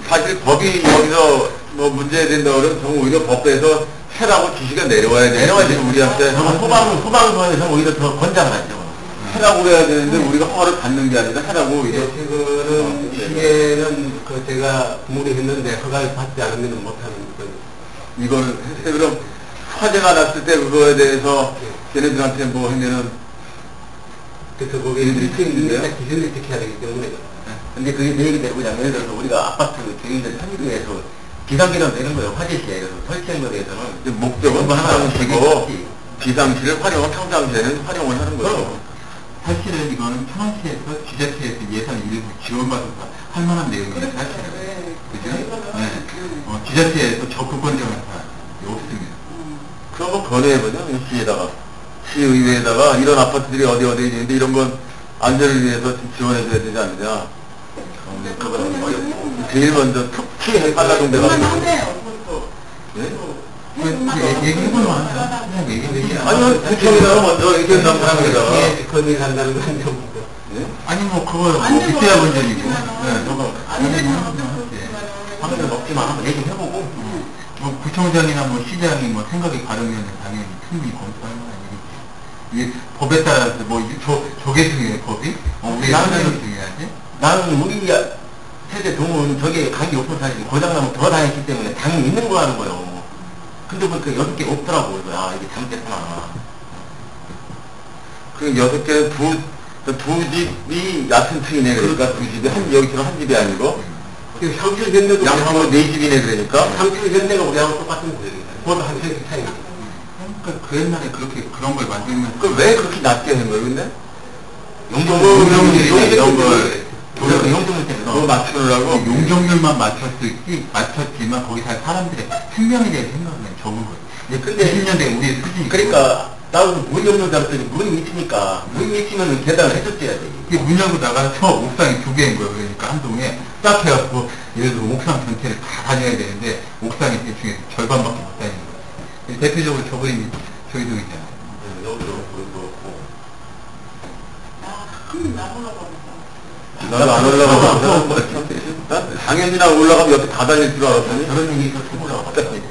S4: 사실 법이 여기서 뭐 문제된다 그러면 정 오히려 법에서 해라고 지시가 내려와야 돼.
S3: 내려와야 되죠.
S4: 우리한테.
S3: 저는 소방서에서 오히려 더 권장을 하죠.
S4: 해라고 해야 되는데 우리가 허를 받는 게 아니라 해라고 오히려.
S3: 지금은 시계는 그 제가 부모님 했는데 허가를 받지 않으면 못하는 그
S4: 이걸 해서 그럼 화재가 났을 때 그거에 대해서 걔네들한테 뭐 하면은
S3: 그래서 거기
S4: 얘네들이 틀린데요?
S3: 기준을 지켜야 되기 때문에.
S2: 근데 그게 내 얘기대로 그냥 예를 들어서 우리가 아파트 주인들 협의회에서 비상계단 되는 거예요. 화재 시에. 그래서 설치한 거에 대해서는.
S4: 이제 목적은
S2: 뭐 하나
S4: 평상시고 비상시를 활용한 평상시에는 활용을 하는 거죠.
S1: 사실은 이거는 천안시에서 지자체에서 예산 일부 지원받아서 할 만한 내용이에요.
S5: 그렇죠.
S1: 사실은.
S5: 네.
S1: 그죠?
S5: 이거는,
S1: 네. 지자체에서 적극 권장을 다 없습니다.
S4: 그런 거 권해보죠. 시에다가. 시의회에다가 이런 아파트들이 어디 있는데 이런 건 안전을 위해서 지원해줘야 되지 않느냐.
S2: 그거는 어렵고.
S4: 제일 먼저 특히 한라동대가.
S5: 그만하네요, 그것도.
S4: 네?
S1: 얘기해보면 안 돼요. 그냥 얘기해보면
S4: 아니면 구청에다가 먼저 이렇게 남상에다가.
S3: 건의한다는 건 좀.
S4: 네?
S1: 아니 뭐 그거 뭐
S5: 안 되고
S1: 그때야 문제이고
S5: 없지만은.
S1: 저거
S5: 안 되면
S2: 하면 먹지만 한번 얘기해보고.
S1: 뭐 구청장이나 뭐 시장이 뭐 생각이 다르면 당연히 충분히 검토할 만한 일이지. 이게 법에 따라서 뭐 저게 중요해 법이? 우리 하나는 중요하지?
S2: 나는 우리 세대 동은 저게 관계 없어서 사실 고장나면 돌아다녔기 때문에 당연히 있는 거 하는 거예요. 근데 보니까 6개 없더라고. 그래서 아, 이게 잘못됐구나.
S4: 그 6개는 두 집이 얕은 층이네. 그러니까 두 집이 여기처럼 한 집이 아니고.
S3: 상출 현대도
S4: 양쪽으로 4집이네. 그러니까.
S3: 상출 현대가 우리하고 똑같은 거예요. 그것도 한 세기 차이입니다.
S1: 그러니까 그 옛날에 그런 걸 만들면
S4: 왜 그렇게 낮게 한 거예요, 근데?
S1: 용적률이 이런 걸
S2: 용적률 때문에.
S4: 그거 맞추느라고?
S1: 용적률만 맞췄지만 거기 살 사람들의 생명에 대해 생각은 적은 거예요.
S2: 근데
S1: 90년대 우리의 수준이
S2: 그러니까 나도 문이 없는 줄 알았더니 문이 있으니까 문이 있으면 계단을 해줬어야 돼.
S1: 그게 문 열고 나가서 옥상이 2개인 거예요. 그러니까 한 동에 딱 해갖고 예를 들어 옥상 전체를 다 다녀야 되는데 옥상이 대충 절반밖에 못 다니는 거예요. 대표적으로 저희 동이잖아요.
S3: 여기도 그렇고.
S5: 나 올라가면서.
S4: 나도 안 올라가고. 난 당연히 나 올라가면 옆에 다 달릴 줄 알았더니.
S2: 저런 얘기 있어 통보라고 갑자기.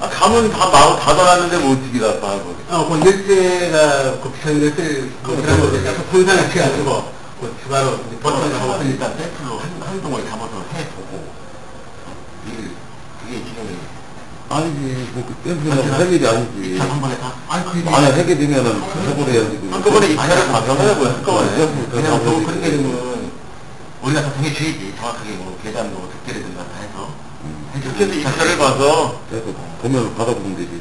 S4: 가면 다 닫아놨는데 뭐 어떻게 다 봐고.
S3: 그 열쇠가, 그 비싼 열쇠를, 분산을 해가지고, 그 추가로
S2: 버튼을
S3: 하고
S2: 잡아서 일단 셀프로 한 동을 잡아서 해보고 그게 지금
S4: 아니지, 뭐, 그때는 할 일이 아니지.
S2: 2차 한 번에 다
S4: 아니, 하게 되면은, 해버려야지.
S3: 한꺼번에 2차를 다 병하고요, 한꺼번에.
S2: 그냥 또 그렇게 되면 우리가 다 정해줘야지. 정확하게 뭐 계단 뭐 득대라든가 다 해서
S4: 그래서 2차를 봐서. 그래서 보면 받아보면 되지.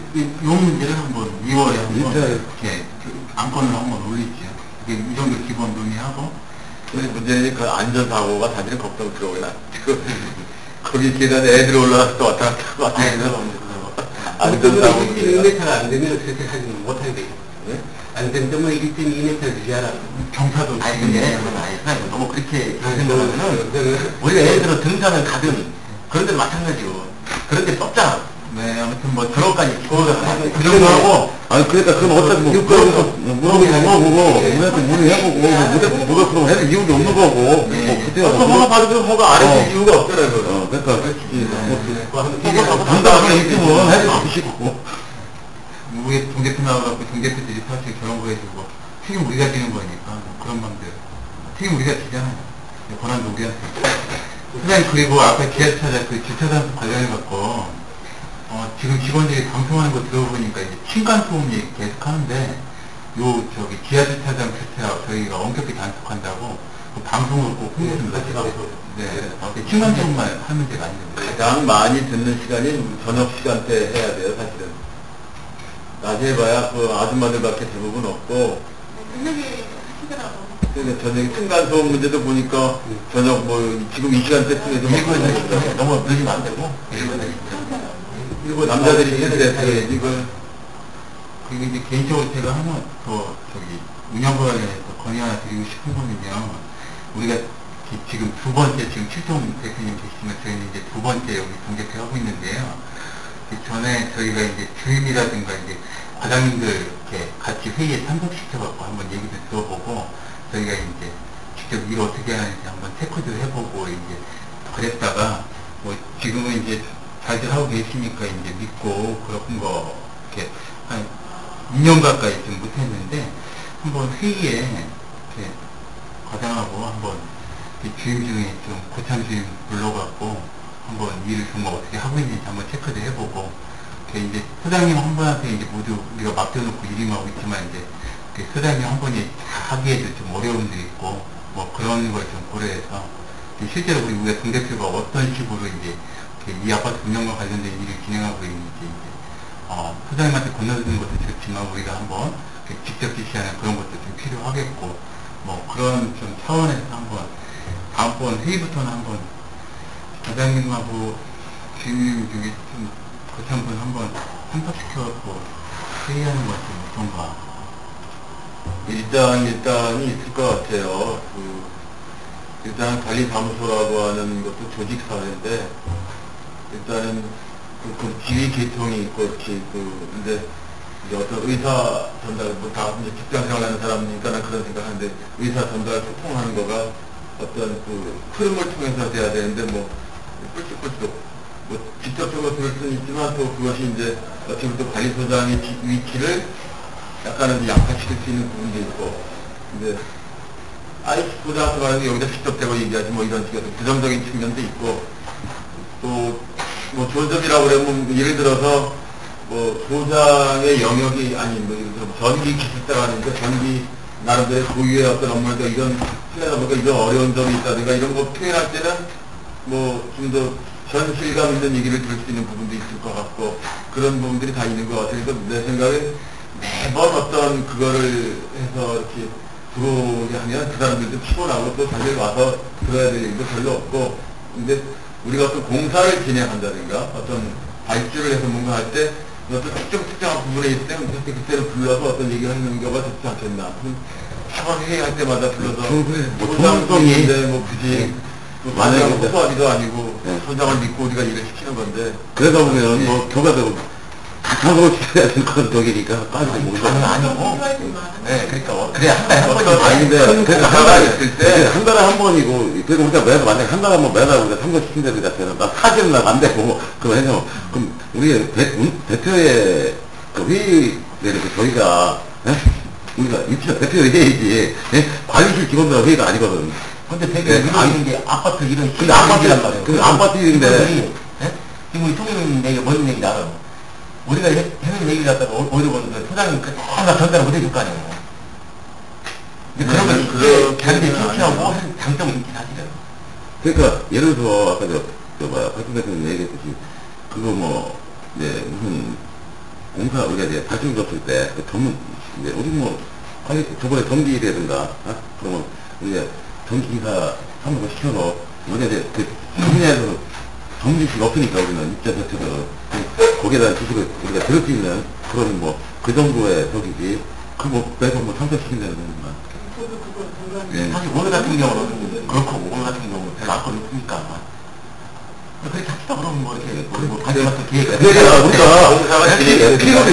S1: 요 문제를 한번 2월에 한번
S4: 일차에.
S1: 이렇게 안건을 한번 올리죠. 이게 이 정도 기본 논의하고
S4: 근데 문제는 그 안전사고가 사실은 걱정스러워요. 거기 계단에 애들 올라가서 또 왔다 갔다 하고 안전사고.
S3: 1.2m가 안 되면 설치하지 못하게 되죠.
S4: 네?
S3: 안전 때문에 1.2m를 유지하라.
S1: 경사도
S2: 아니 근데 그건 아니 너무 그렇게
S3: 아,
S2: 생각하면은 우리가 예를 들어 등산을 가든 그런 데는 마찬가지고 그런 데 썼잖아.
S1: 네 아무튼 뭐
S2: 그런 것까지 기본으로
S1: 그 정도 하고
S4: 아니, 그러니까 그건 어차피 뭐, 물어보고, 우리한테 문의해보고, 뭐가 그럼 해줄 이유도 없는 거고.
S1: 네.
S4: 대표가
S3: 허가 받으면 허가 안 해줄 이유가 없더라고요.
S4: 그러니까
S3: 담당
S4: 담당하는 있으면 해줄 수 있고.
S1: 우리 동대표 나와갖고 동대표들이 사실 저런 거 해주고 책임 우리가 지는 거니까 뭐 그런 마음대로 책임 우리가 지잖아요. 권한도 우리한테 있고. 그다음 그리고 아까 지하철 그 주차장 관련해갖고 지금 직원들이 방송하는 거 들어보니까 이제 층간소음 얘기 계속 하는데 저기 지하주차장 주차라고 저희가 엄격히 단속한다고 그 방송을 꼭 홍보좀 하시고 네, 층간소음만 할 문제가 아닌데
S3: 가장 많이 듣는 시간이 저녁 시간대 해야 돼요, 사실은. 낮에 봐야 그 아줌마들밖에 대부분 없고.
S5: 분명히 하시더라고.
S3: 그러니까 저녁에 층간소음 문제도 보니까 저녁 지금 이 시간대쯤에서
S1: 너무 늦으면 안 되고
S3: 그리고 남자들이 있는데 이걸
S1: 그리고 이제 개인적으로 제가 하나 더 운영 관련해서 건의 하나 드리고 싶은 거는요. 우리가 지금 두 번째 지금 칠동 대표님 계시지만 저희는 이제 두 번째 여기 동대표 하고 있는데요. 그 전에 저희가 이제 주임이라든가 이제 과장님들 이렇게 같이 회의에 참석시켜갖고 한번 얘기도 들어보고 저희가 이제 직접 일 어떻게 하는지 한번 체크도 해보고 이제 그랬다가 뭐 지금은 이제 잘들 하고 계시니까 이제 믿고 그런 거 이렇게 한 2년 가까이 좀 못했는데 한번 회의에 이렇게 과장하고 한번 주임 중에 좀 고참 주임 불러갖고 한번 일을 정말 어떻게 하고 있는지 한번 체크도 해보고 이제 소장님 한 분한테 이제 모두 우리가 맡겨놓고 일임하고 있지만 이제 소장님 한 분이 하기에도 좀 어려움도 있고 뭐 그런 걸 좀 고려해서 실제로 우리가 동대표가 어떤 식으로 이제 이 아파트 운영과 관련된 일을 진행하고 있는지 이제 소장님한테 건너드리는 것도 좋지만 우리가 한번 직접 지시하는 그런 것도 좀 필요하겠고 뭐 그런 좀 차원에서 한번 다음번 회의부터는 한번 과장님하고 주임 중에 좀 거창 분 한번 참석시켜갖고 회의하는 것이 어떤가.
S3: 일단이 있을 것 같아요. 일단 관리사무소라고 하는 것도 조직사회인데 일단은 그 지휘 계통이 있고 이렇게 근데 이제 어떤 의사 전달 다 이제 직장 생활하는 사람이니까 난 그런 생각하는데 의사 전달 소통하는 거가 어떤 흐름을 통해서 돼야 되는데 꿀쭉꿀쭉 직접적으로 들을 수는 있지만 또 그것이 이제 어떻게 보면 관리소장의 위치를 약간은 약화시킬 수 있는 부분도 있고 근데 소장한테 말하는 게 여기다 직접 대고 얘기하지 이런 식의 부정적인 측면도 있고 또 조점이라고 그러면 예를 들어서 소장의 영역이 아닌 예를 들어 전기 기술자가 아니니까 전기 나름대로 고유의 어떤 업무에서 이런 플랜하다 보니까 이런 어려운 점이 있다든가 이런 거 표현할 때는 좀 더 현실감 있는 얘기를 들을 수 있는 부분도 있을 것 같고 그런 부분들이 다 있는 것 같아요. 그래서 내 생각에 매번 어떤 그거를 해서 이렇게 들어오게 하면 그 사람들도 피곤하고 또 자기들 와서 들어야 될 일도 별로 없고 근데 우리가 어떤 공사를 진행한다든가 어떤 발주를 해서 뭔가 할 때 어떤 특정한 부분에 있을 때 그때는 불러서 어떤 얘기를 하는 경우가 좋지 않겠나. 한번 회의할 때마다 불러서 소장님인데 굳이 만약에 호소하기도 아니고 소장을 믿고 우리가 일을 시키는 건데
S4: 그러다 보면 교과도 다 사고를 시켜야 되는 그런 독이니까 빠지고
S1: 그건 아니고 네 그러니까 그래 한 달에 한 번이
S4: 아닌데
S3: 그러니까 하나 있을 때
S4: 한 달에 한 번이고 그러니까 우리가 매달 만약에 한 달에 한 번 매달 우리가 참고시킨 데들 같아서 나 사진은 안 되고 그거 해서 그럼 우리 대표의 그 회의를 저희가 우리가 대표 회의지 관리실 직원들 회의가 아니거든.
S1: 근데 되게 이런 게 아파트 이런
S4: 근데 아파트란 말이에요. 근데 아파트 일인데
S1: 지금 우리 통일님 얘기가 뭔 얘기 나가요. 우리가 해는 얘기를 갖다가 어디로 보는데 소장님 다 전달을 못 해줄 거 아니에요. 근데 그런 거 이게 자기들이 창피하고 장점이 있긴 하시죠.
S4: 그러니까 예를 들어 아까 박준 대표님 얘기했듯이 그거 이제 무슨 공사 우리가 이제 발전 줬을 때 그 전문 이제 우리 저번에 전기라든가 그러면 우리가 전기기사 한번 시켜서 우리가 이제 그 분야에서 전기지식이 없으니까 우리는 입자 자체가 거기에 대한 지식을 우리가 들을 수 있는 그런 그 정도의 저기지 매번 참석시킨다는 건가.
S1: 사실 오늘 같은 경우는 그렇고 오늘 같은 경우는 별로 안 걸렸으니까 그렇게 합시다 그러면 이렇게 관심 같은 계획
S4: 우리가 피로를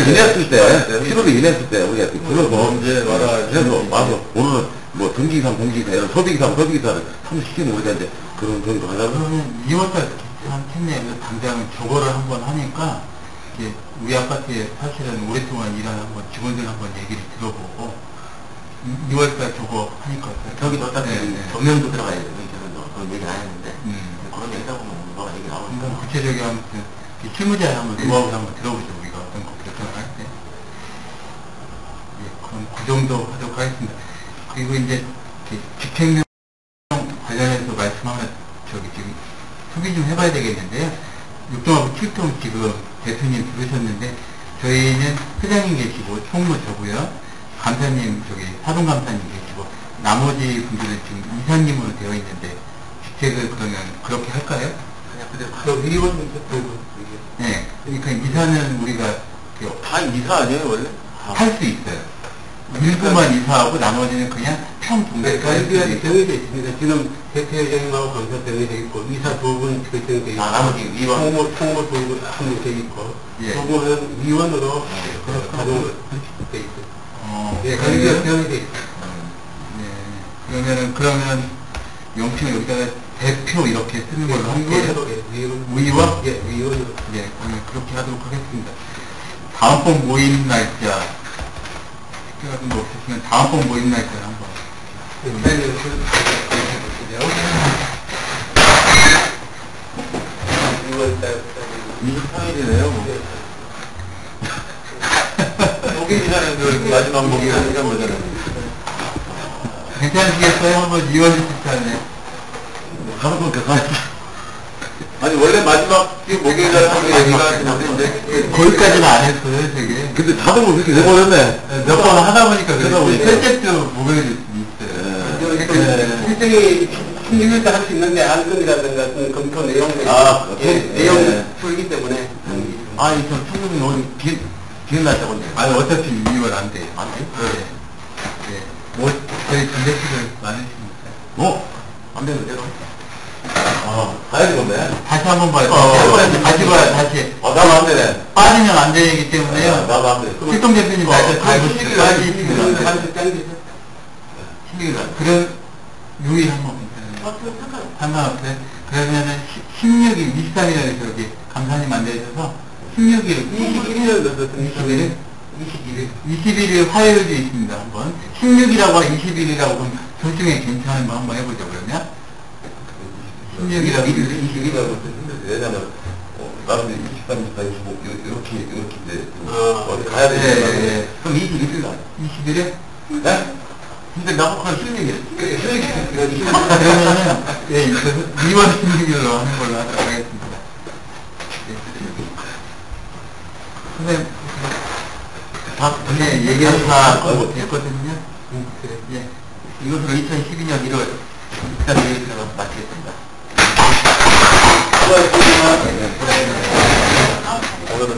S4: 인했을 때 우리가 그러고
S3: 이제 와라
S4: 그래서 와서 오늘 뭐 등기이사면 등기이사, 이런 소득이사면 소득이사를 참시키는 거지, 이제 그런 정도 하려고.
S1: 그러면 2월달 한팀내에서 당장 저거를 한번 하니까 이제 우리 아파트에 사실은 오랫동안 일하는 한번 직원들 한번 얘기를 들어보고 2월달 저거 하니까
S3: 저기 어차피 전면도 들어가야 돼요. 저는 그런 얘기 안 했는데 그런 얘기다 보면 뭐가 얘기 나오니까.
S1: 그러니까 구체적인 아무튼 실무자에 한번 노하우를 한번 들어보죠. 우리가 어떤 거 결정을 할 때. 예, 그럼 그 정도 하도록 하겠습니다. 그리고 이제 집행령 관련해서 말씀하면 저기 지금 소개 좀 해봐야 되겠는데요. 6동하고 7동 지금 대표님 들으셨는데 저희는 회장님 계시고 총무 저고요. 감사님 저기 사동 감사님 계시고 나머지 분들은 지금 이사님으로 되어 있는데 직책을 그러면 그렇게 할까요?
S3: 그냥 그대로 바로 위원
S1: 네. 그러니까 이사는 우리가
S3: 다 이사 아니에요 원래?
S1: 할 수 있어요. 일부만 이사하고 나머지는 그냥 평동대표 할
S3: 여기가
S1: 수도 있고.
S3: 정해져 있습니다. 지금 대표회장님하고 강사 정해져 있고 의사 두 분 결정돼 있고
S1: 나머지 위원.
S3: 총무 두분 한분 돼 있고
S1: 예.
S3: 두 분은 위원으로 가동을 돼 있어요. 예,
S1: 그러면
S3: 거기가 정해져 있어요.
S1: 그러면 영평 여기다가 대표 이렇게 쓰는 걸로 할게요.
S3: 위원? 예, 위원으로.
S1: 예, 그러면 그렇게 하도록 하겠습니다. 다음번 모임 날짜 특별 같은 거 없으시면 다음번 모임 날짜를 한번.
S3: 네,
S4: 28일이네요.
S3: 목요일 전에 그 마지막 목요일 이런 거잖아요.
S1: 괜찮으시겠어요? 한번 2월 24일에.
S4: 하루 동안 계산하지.
S3: 아니 원래 마지막 목요일 날 하는 얘기가 있는데 이제
S1: 거기까지는 안 했어요, 되게.
S4: 근데 자동으로 그렇게 돼버렸네.
S1: 몇 번 하다 보니까
S4: 하다
S1: 그래요.
S4: 보니까.
S1: 셋째 주 목요일이 있어요.
S3: 일정이 16일째 할 수 있는데 안건이라든가 검토 내용들 내용 풀기 때문에
S1: 아니, 저 충분히 오늘 비행 날짜 건데. 아니, 어차피 2월 안 돼요. 안 돼요? 네. 네. 뭐, 저희 준비식을 많으시니까.
S3: 안 되는 대로
S4: 가야 되겠네.
S1: 다시 한번 봐요. 다시 봐요, 다시.
S4: 나도 안 되네.
S1: 빠지면 안 되기 때문에요.
S4: 나도 안 돼.
S1: 필동 대표님 날짜 잘 보시고 빠지시면 안 돼요.
S3: 한시 땡기죠.
S1: 16일 날. 그럼, 요일 한번 괜찮아요. 상관없어요. 그러면은 16일, 23일에 저기 감사님 만나셔서 16일,
S3: 21일 넣었던
S1: 21일? 21일 화요일도 있습니다, 한번. 16일하고 21일하고 그럼 둘 중에 괜찮은 거 한번 해보죠, 그러면. 16일하고
S4: 21일하고 왜냐면 나는 23, 24, 25 이렇게 이제 어디 가야
S1: 예,
S4: 되니까.
S1: 예.
S4: 그럼 21일 날.
S1: 21일?
S4: 네?
S1: 근데 나보고 16일.
S4: 그러면은
S1: 그러면은, 예, 2월 16일로 하는 걸로 하도록 하겠습니다. 예. 선생님, 네, 얘기한 다 됐거든요.
S3: 그래.
S1: 예. 이것으로 2012년 1월 입단 회의 들어가서 마치겠습니다.
S4: 오늘은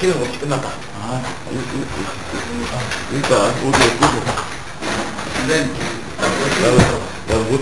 S4: 쉬는 없이 끝났다.
S1: 그러니까,
S4: 일단 오디오 끄고.
S1: 근데,
S4: 야, 못